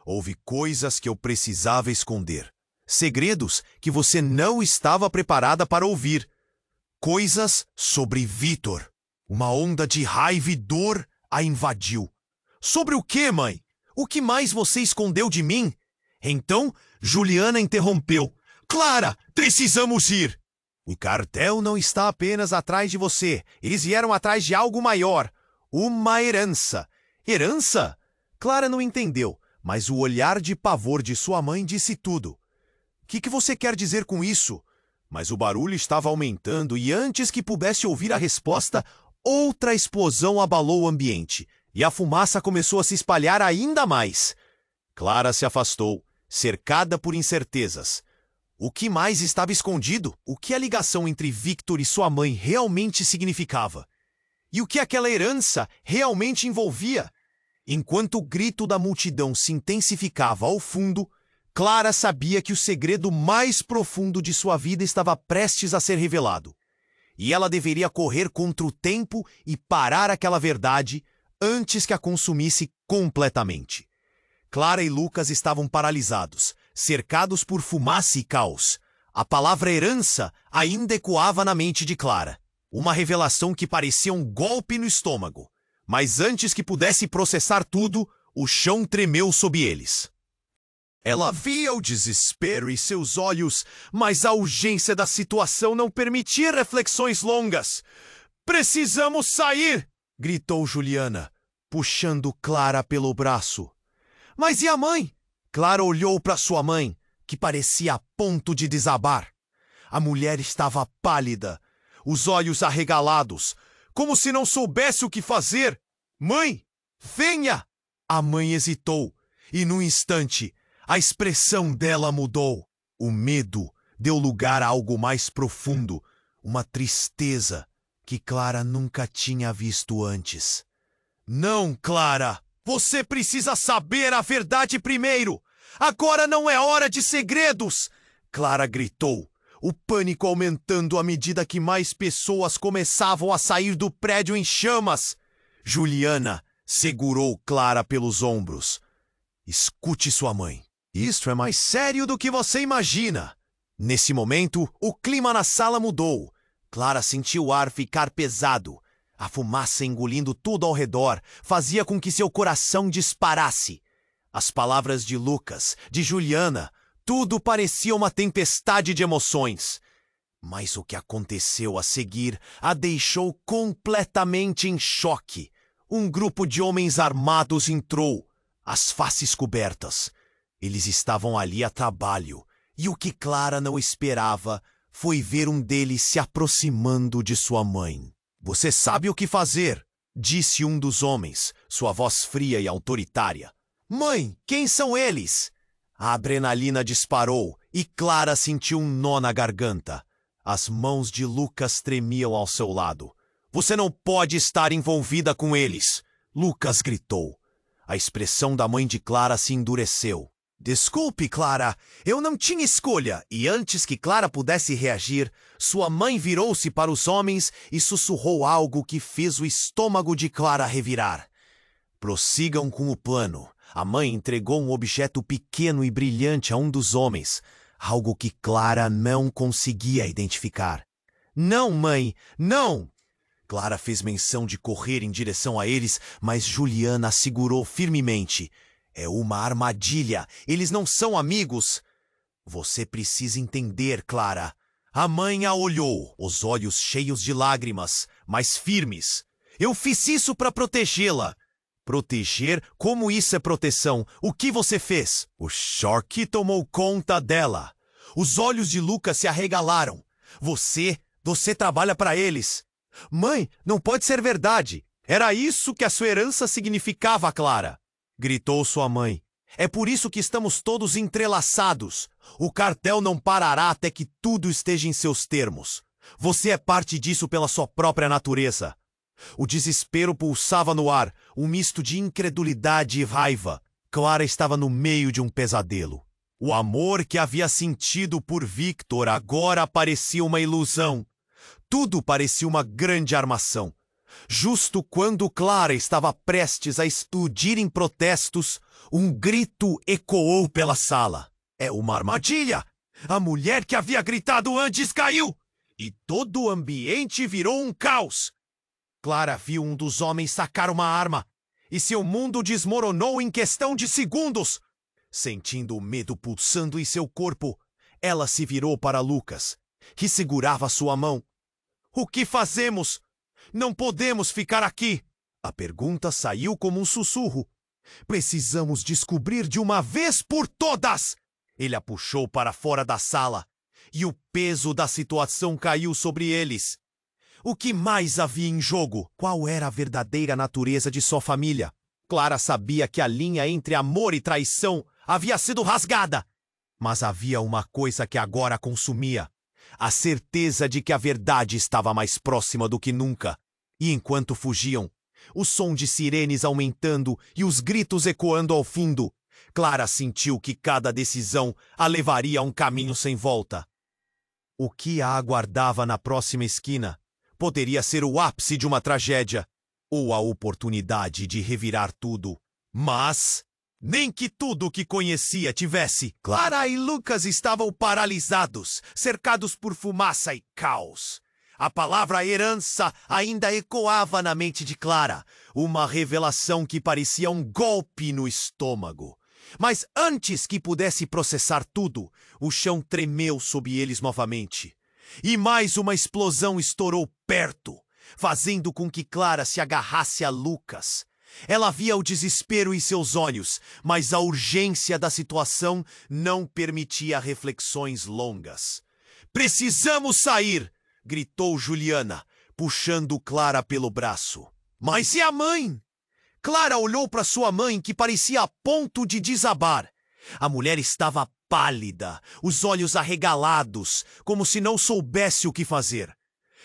Houve coisas que eu precisava esconder. Segredos que você não estava preparada para ouvir. Coisas sobre Victor. Uma onda de raiva e dor a invadiu. Sobre o quê, mãe? O que mais você escondeu de mim? Então, Juliana interrompeu. Clara, precisamos ir. O cartel não está apenas atrás de você. Eles vieram atrás de algo maior. Uma herança. Herança? Clara não entendeu, mas o olhar de pavor de sua mãe disse tudo. O que você quer dizer com isso? Mas o barulho estava aumentando e, antes que pudesse ouvir a resposta, outra explosão abalou o ambiente e a fumaça começou a se espalhar ainda mais. Clara se afastou, cercada por incertezas. O que mais estava escondido? O que a ligação entre Victor e sua mãe realmente significava? E o que aquela herança realmente envolvia? Enquanto o grito da multidão se intensificava ao fundo, Clara sabia que o segredo mais profundo de sua vida estava prestes a ser revelado. E ela deveria correr contra o tempo e parar aquela verdade antes que a consumisse completamente. Clara e Lucas estavam paralisados, cercados por fumaça e caos. A palavra herança ainda ecoava na mente de Clara. Uma revelação que parecia um golpe no estômago. Mas antes que pudesse processar tudo, o chão tremeu sob eles. Ela via o desespero em seus olhos, mas a urgência da situação não permitia reflexões longas. "Precisamos sair!" gritou Juliana, puxando Clara pelo braço. "Mas e a mãe?" Clara olhou para sua mãe, que parecia a ponto de desabar. A mulher estava pálida, os olhos arregalados, como se não soubesse o que fazer. "Mãe, venha!" A mãe hesitou, e num instante, a expressão dela mudou. O medo deu lugar a algo mais profundo, uma tristeza que Clara nunca tinha visto antes. "Não, Clara! Você precisa saber a verdade primeiro! Agora não é hora de segredos!" Clara gritou, o pânico aumentando à medida que mais pessoas começavam a sair do prédio em chamas. Juliana segurou Clara pelos ombros. "Escute sua mãe. Isto é mais sério do que você imagina." Nesse momento, o clima na sala mudou. Clara sentiu o ar ficar pesado. A fumaça engolindo tudo ao redor fazia com que seu coração disparasse. As palavras de Lucas, de Juliana, tudo parecia uma tempestade de emoções. Mas o que aconteceu a seguir a deixou completamente em choque. Um grupo de homens armados entrou, as faces cobertas. Eles estavam ali a trabalho, e o que Clara não esperava foi ver um deles se aproximando de sua mãe. "Você sabe o que fazer", disse um dos homens, sua voz fria e autoritária. "Mãe, quem são eles?" A adrenalina disparou e Clara sentiu um nó na garganta. As mãos de Lucas tremiam ao seu lado. "Você não pode estar envolvida com eles", Lucas gritou. A expressão da mãe de Clara se endureceu. "Desculpe, Clara, eu não tinha escolha." E antes que Clara pudesse reagir, sua mãe virou-se para os homens e sussurrou algo que fez o estômago de Clara revirar. "Prossigam com o plano." A mãe entregou um objeto pequeno e brilhante a um dos homens, algo que Clara não conseguia identificar. "Não, mãe, não!" Clara fez menção de correr em direção a eles, mas Juliana a segurou firmemente. "É uma armadilha. Eles não são amigos." "Você precisa entender, Clara." A mãe a olhou, os olhos cheios de lágrimas, mas firmes. "Eu fiz isso para protegê-la." "Proteger? Como isso é proteção? O que você fez?" O choque tomou conta dela. Os olhos de Lucas se arregalaram. Você trabalha para eles." "Mãe, não pode ser verdade. Era isso que a sua herança significava, Clara." Gritou sua mãe. "É por isso que estamos todos entrelaçados. O cartel não parará até que tudo esteja em seus termos. Você é parte disso pela sua própria natureza." O desespero pulsava no ar, um misto de incredulidade e raiva. Clara estava no meio de um pesadelo. O amor que havia sentido por Victor agora parecia uma ilusão. Tudo parecia uma grande armação. Justo quando Clara estava prestes a explodir em protestos, um grito ecoou pela sala. "É uma armadilha!" A mulher que havia gritado antes caiu, e todo o ambiente virou um caos. Clara viu um dos homens sacar uma arma, e seu mundo desmoronou em questão de segundos. Sentindo o medo pulsando em seu corpo, ela se virou para Lucas, que segurava sua mão. "O que fazemos? Não podemos ficar aqui." A pergunta saiu como um sussurro. "Precisamos descobrir de uma vez por todas." Ele a puxou para fora da sala, e o peso da situação caiu sobre eles. O que mais havia em jogo? Qual era a verdadeira natureza de sua família? Clara sabia que a linha entre amor e traição havia sido rasgada. Mas havia uma coisa que agora a consumia: a certeza de que a verdade estava mais próxima do que nunca. E enquanto fugiam, o som de sirenes aumentando e os gritos ecoando ao fundo, Clara sentiu que cada decisão a levaria a um caminho sem volta. O que a aguardava na próxima esquina poderia ser o ápice de uma tragédia, ou a oportunidade de revirar tudo. Mas nem que tudo o que conhecia tivesse. Clara e Lucas estavam paralisados, cercados por fumaça e caos. A palavra herança ainda ecoava na mente de Clara, uma revelação que parecia um golpe no estômago. Mas antes que pudesse processar tudo, o chão tremeu sob eles novamente. E mais uma explosão estourou perto, fazendo com que Clara se agarrasse a Lucas. Ela via o desespero em seus olhos, mas a urgência da situação não permitia reflexões longas. "Precisamos sair!" gritou Juliana, puxando Clara pelo braço. "Mas e a mãe?" Clara olhou para sua mãe, que parecia a ponto de desabar. A mulher estava pálida, os olhos arregalados, como se não soubesse o que fazer.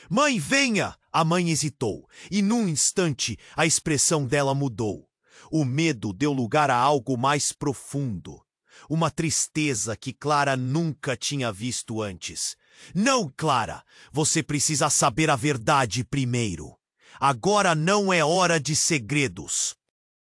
"Mãe, venha!" A mãe hesitou, e num instante a expressão dela mudou. O medo deu lugar a algo mais profundo. Uma tristeza que Clara nunca tinha visto antes. "Não, Clara! Você precisa saber a verdade primeiro. Agora não é hora de segredos."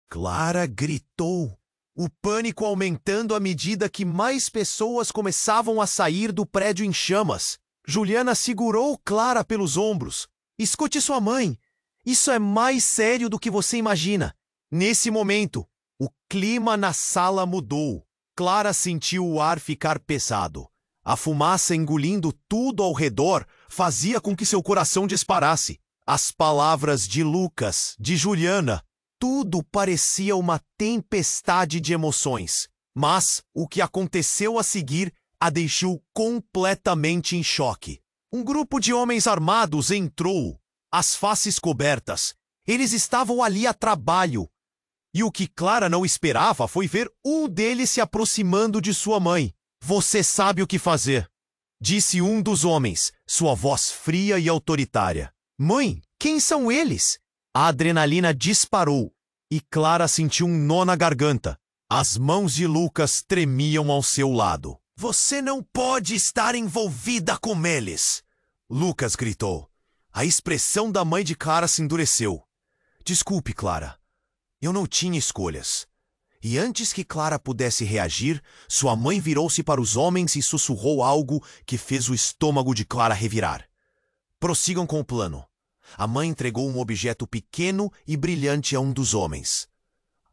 Clara gritou, o pânico aumentando à medida que mais pessoas começavam a sair do prédio em chamas. Juliana segurou Clara pelos ombros. "Escute sua mãe. Isso é mais sério do que você imagina. Nesse momento, o clima na sala mudou. Clara sentiu o ar ficar pesado. A fumaça engolindo tudo ao redor fazia com que seu coração disparasse. As palavras de Lucas, de Juliana, tudo parecia uma tempestade de emoções. Mas o que aconteceu a seguir a deixou completamente em choque. Um grupo de homens armados entrou, as faces cobertas. Eles estavam ali a trabalho. E o que Clara não esperava foi ver um deles se aproximando de sua mãe. "Você sabe o que fazer", disse um dos homens, sua voz fria e autoritária. "Mãe, quem são eles?" A adrenalina disparou e Clara sentiu um nó na garganta. As mãos de Lucas tremiam ao seu lado. "Você não pode estar envolvida com eles!" Lucas gritou. A expressão da mãe de Clara se endureceu. "Desculpe, Clara. Eu não tinha escolhas." E antes que Clara pudesse reagir, sua mãe virou-se para os homens e sussurrou algo que fez o estômago de Clara revirar. "Prossigam com o plano." A mãe entregou um objeto pequeno e brilhante a um dos homens.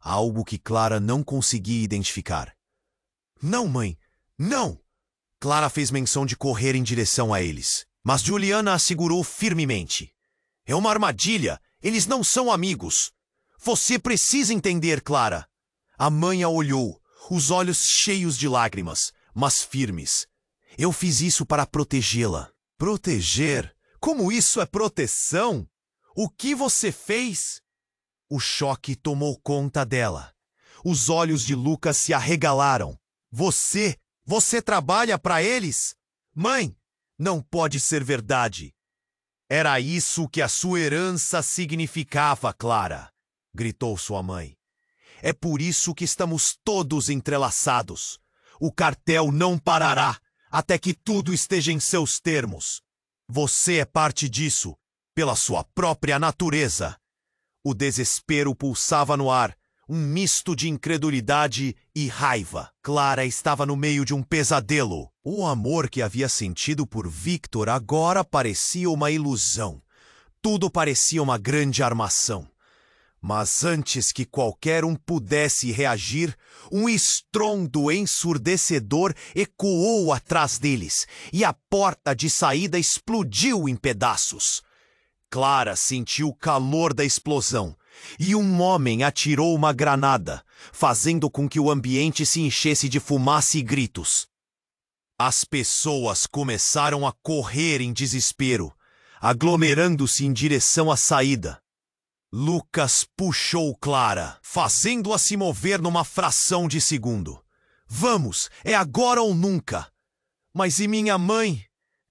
Algo que Clara não conseguia identificar. "Não, mãe, não!" Clara fez menção de correr em direção a eles. Mas Juliana a segurou firmemente. "É uma armadilha. Eles não são amigos. Você precisa entender, Clara." A mãe a olhou, os olhos cheios de lágrimas, mas firmes. "Eu fiz isso para protegê-la." "Proteger? Como isso é proteção? O que você fez?" O choque tomou conta dela. Os olhos de Lucas se arregalaram. Você trabalha para eles? Mãe, não pode ser verdade." "Era isso que a sua herança significava, Clara", gritou sua mãe. "É por isso que estamos todos entrelaçados. O cartel não parará até que tudo esteja em seus termos. Você é parte disso, pela sua própria natureza." O desespero pulsava no ar, um misto de incredulidade e raiva. Clara estava no meio de um pesadelo. O amor que havia sentido por Victor agora parecia uma ilusão. Tudo parecia uma grande armação. Mas antes que qualquer um pudesse reagir, um estrondo ensurdecedor ecoou atrás deles e a porta de saída explodiu em pedaços. Clara sentiu o calor da explosão e um homem atirou uma granada, fazendo com que o ambiente se enchesse de fumaça e gritos. As pessoas começaram a correr em desespero, aglomerando-se em direção à saída. Lucas puxou Clara, fazendo-a se mover numa fração de segundo. "Vamos, é agora ou nunca!" "Mas e minha mãe?"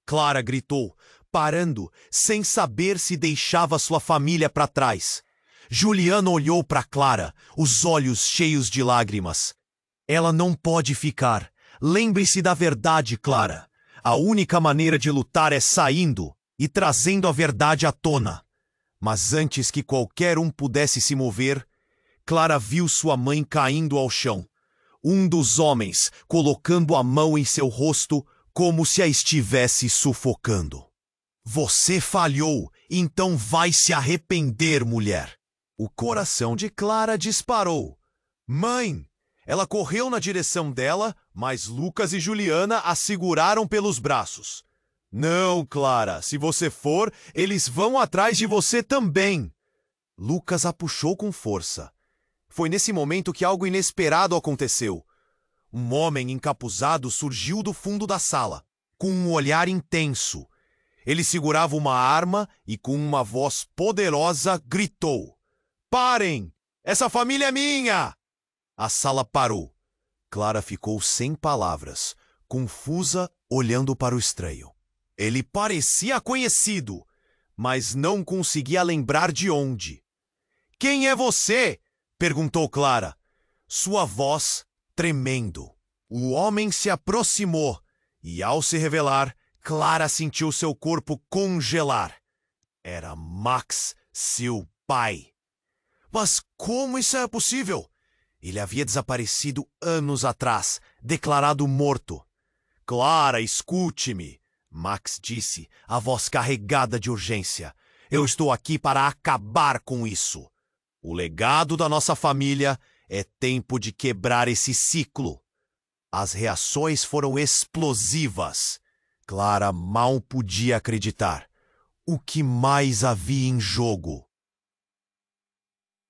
Clara gritou, parando, sem saber se deixava sua família para trás. Juliana olhou para Clara, os olhos cheios de lágrimas. "Ela não pode ficar. Lembre-se da verdade, Clara. A única maneira de lutar é saindo e trazendo a verdade à tona." Mas antes que qualquer um pudesse se mover, Clara viu sua mãe caindo ao chão. Um dos homens colocando a mão em seu rosto como se a estivesse sufocando. "Você falhou, então vai se arrepender, mulher." O coração de Clara disparou. "Mãe!" Ela correu na direção dela, mas Lucas e Juliana a seguraram pelos braços. "Não, Clara, se você for, eles vão atrás de você também." Lucas a puxou com força. Foi nesse momento que algo inesperado aconteceu. Um homem encapuzado surgiu do fundo da sala, com um olhar intenso. Ele segurava uma arma e, com uma voz poderosa, gritou: "Parem! Essa família é minha!" A sala parou. Clara ficou sem palavras, confusa, olhando para o estranho. Ele parecia conhecido, mas não conseguia lembrar de onde. "Quem é você?" perguntou Clara, sua voz tremendo. O homem se aproximou e, ao se revelar, Clara sentiu seu corpo congelar. Era Max, seu pai. Mas como isso é possível? Ele havia desaparecido anos atrás, declarado morto. "Clara, escute-me", Max disse, a voz carregada de urgência. Eu estou aqui para acabar com isso. O legado da nossa família é tempo de quebrar esse ciclo. As reações foram explosivas. Clara mal podia acreditar. O que mais havia em jogo?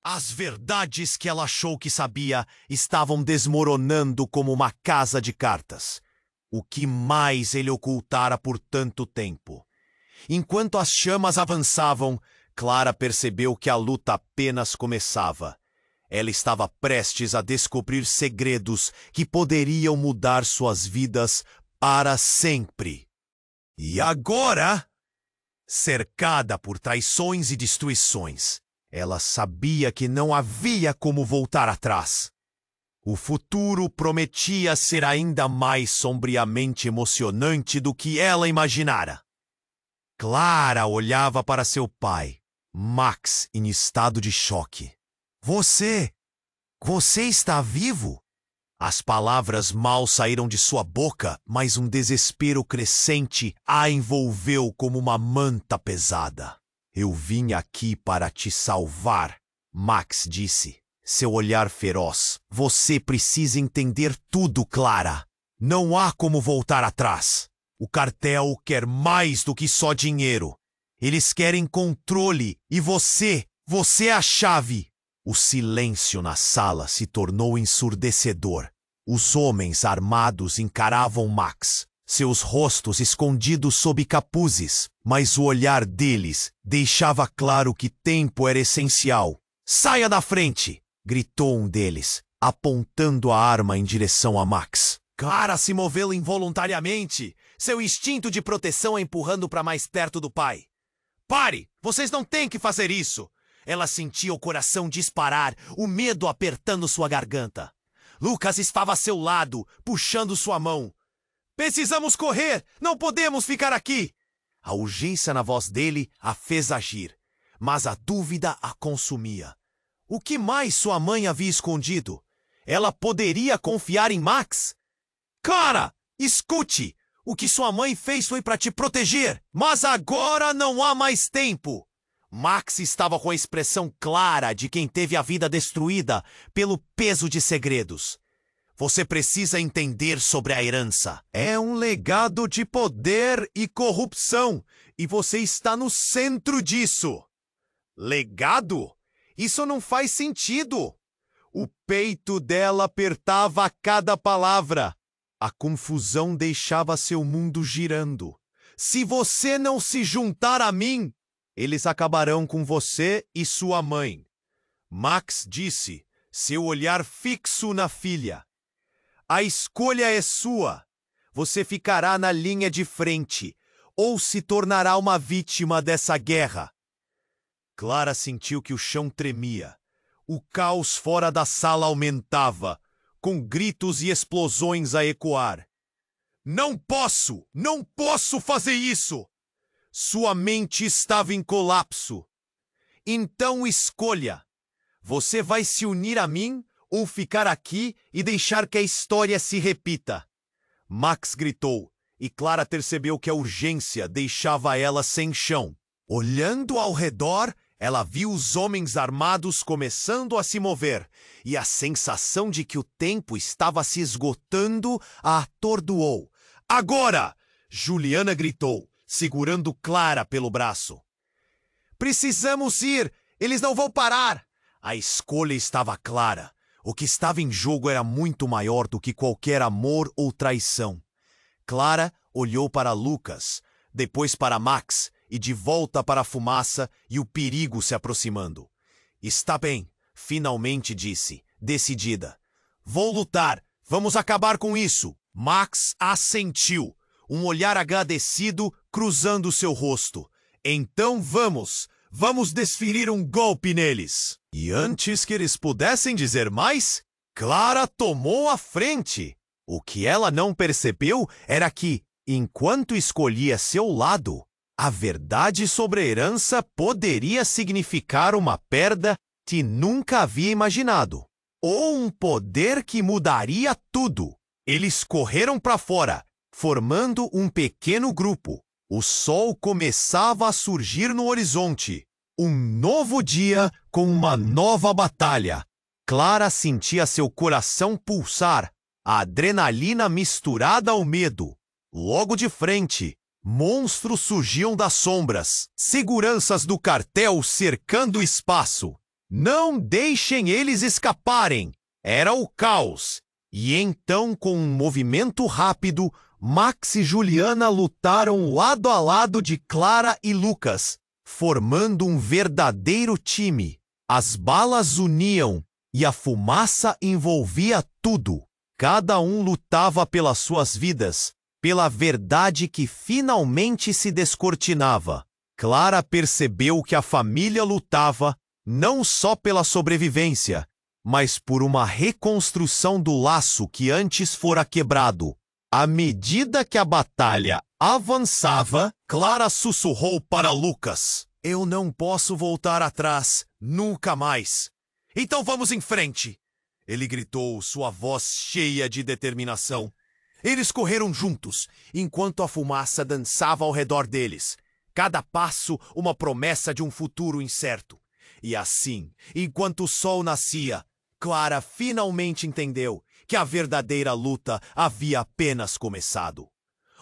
As verdades que ela achou que sabia estavam desmoronando como uma casa de cartas. O que mais ele ocultara por tanto tempo? Enquanto as chamas avançavam, Clara percebeu que a luta apenas começava. Ela estava prestes a descobrir segredos que poderiam mudar suas vidas para sempre. E agora, cercada por traições e destruições, ela sabia que não havia como voltar atrás. O futuro prometia ser ainda mais sombriamente emocionante do que ela imaginara. Clara olhava para seu pai, Max, em estado de choque. Você está vivo? As palavras mal saíram de sua boca, mas um desespero crescente a envolveu como uma manta pesada. Eu vim aqui para te salvar, Max disse, seu olhar feroz. Você precisa entender tudo, Clara. Não há como voltar atrás. O cartel quer mais do que só dinheiro. Eles querem controle e você é a chave. O silêncio na sala se tornou ensurdecedor. Os homens armados encaravam Max, seus rostos escondidos sob capuzes, mas o olhar deles deixava claro que tempo era essencial. Saia da frente! Gritou um deles, apontando a arma em direção a Max. Clara se moveu involuntariamente, seu instinto de proteção a empurrando para mais perto do pai. Pare! Vocês não têm que fazer isso! Ela sentia o coração disparar, o medo apertando sua garganta. Lucas estava a seu lado, puxando sua mão. Precisamos correr! Não podemos ficar aqui! A urgência na voz dele a fez agir, mas a dúvida a consumia. O que mais sua mãe havia escondido? Ela poderia confiar em Max? Cara, escute! O que sua mãe fez foi para te proteger, mas agora não há mais tempo! Max estava com a expressão clara de quem teve a vida destruída pelo peso de segredos. Você precisa entender sobre a herança. É um legado de poder e corrupção, e você está no centro disso. Legado? Isso não faz sentido. O peito dela apertava a cada palavra. A confusão deixava seu mundo girando. Se você não se juntar a mim, eles acabarão com você e sua mãe. Max disse, seu olhar fixo na filha. A escolha é sua. Você ficará na linha de frente ou se tornará uma vítima dessa guerra. Clara sentiu que o chão tremia. O caos fora da sala aumentava, com gritos e explosões a ecoar. Não posso fazer isso! Sua mente estava em colapso. Então escolha. Você vai se unir a mim ou ficar aqui e deixar que a história se repita? Max gritou, e Clara percebeu que a urgência deixava ela sem chão. Olhando ao redor, ela viu os homens armados começando a se mover, e a sensação de que o tempo estava se esgotando a atordoou. Agora! Juliana gritou, segurando Clara pelo braço. Precisamos ir! Eles não vão parar! A escolha estava clara. O que estava em jogo era muito maior do que qualquer amor ou traição. Clara olhou para Lucas, depois para Max e de volta para a fumaça e o perigo se aproximando. Está bem, finalmente disse, decidida. Vou lutar, vamos acabar com isso. Max assentiu, um olhar agradecido cruzando seu rosto. Então vamos desferir um golpe neles. E antes que eles pudessem dizer mais, Clara tomou a frente. O que ela não percebeu era que, enquanto escolhia seu lado, a verdade sobre a herança poderia significar uma perda que nunca havia imaginado. Ou um poder que mudaria tudo. Eles correram para fora, formando um pequeno grupo. O sol começava a surgir no horizonte. Um novo dia com uma nova batalha. Clara sentia seu coração pulsar, a adrenalina misturada ao medo. Logo de frente, monstros surgiam das sombras, seguranças do cartel cercando o espaço. Não deixem eles escaparem! Era o caos. E então, com um movimento rápido, Max e Juliana lutaram lado a lado de Clara e Lucas, formando um verdadeiro time. As balas uniam e a fumaça envolvia tudo. Cada um lutava pelas suas vidas, pela verdade que finalmente se descortinava. Clara percebeu que a família lutava não só pela sobrevivência, mas por uma reconstrução do laço que antes fora quebrado. À medida que a batalha avançava, Clara sussurrou para Lucas: "Eu não posso voltar atrás, nunca mais. Então vamos em frente!" Ele gritou, sua voz cheia de determinação. Eles correram juntos, enquanto a fumaça dançava ao redor deles. Cada passo uma promessa de um futuro incerto. E assim, enquanto o sol nascia, Clara finalmente entendeu que a verdadeira luta havia apenas começado.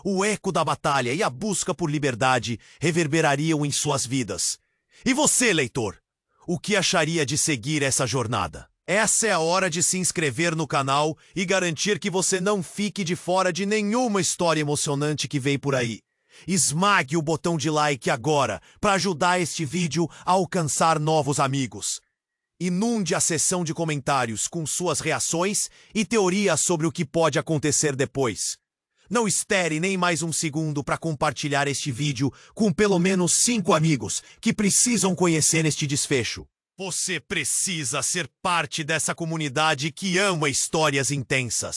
O eco da batalha e a busca por liberdade reverberariam em suas vidas. E você, leitor? O que acharia de seguir essa jornada? Essa é a hora de se inscrever no canal e garantir que você não fique de fora de nenhuma história emocionante que vem por aí. Esmague o botão de like agora para ajudar este vídeo a alcançar novos amigos. Inunde a seção de comentários com suas reações e teorias sobre o que pode acontecer depois. Não espere nem mais um segundo para compartilhar este vídeo com pelo menos 5 amigos que precisam conhecer este desfecho. Você precisa ser parte dessa comunidade que ama histórias intensas.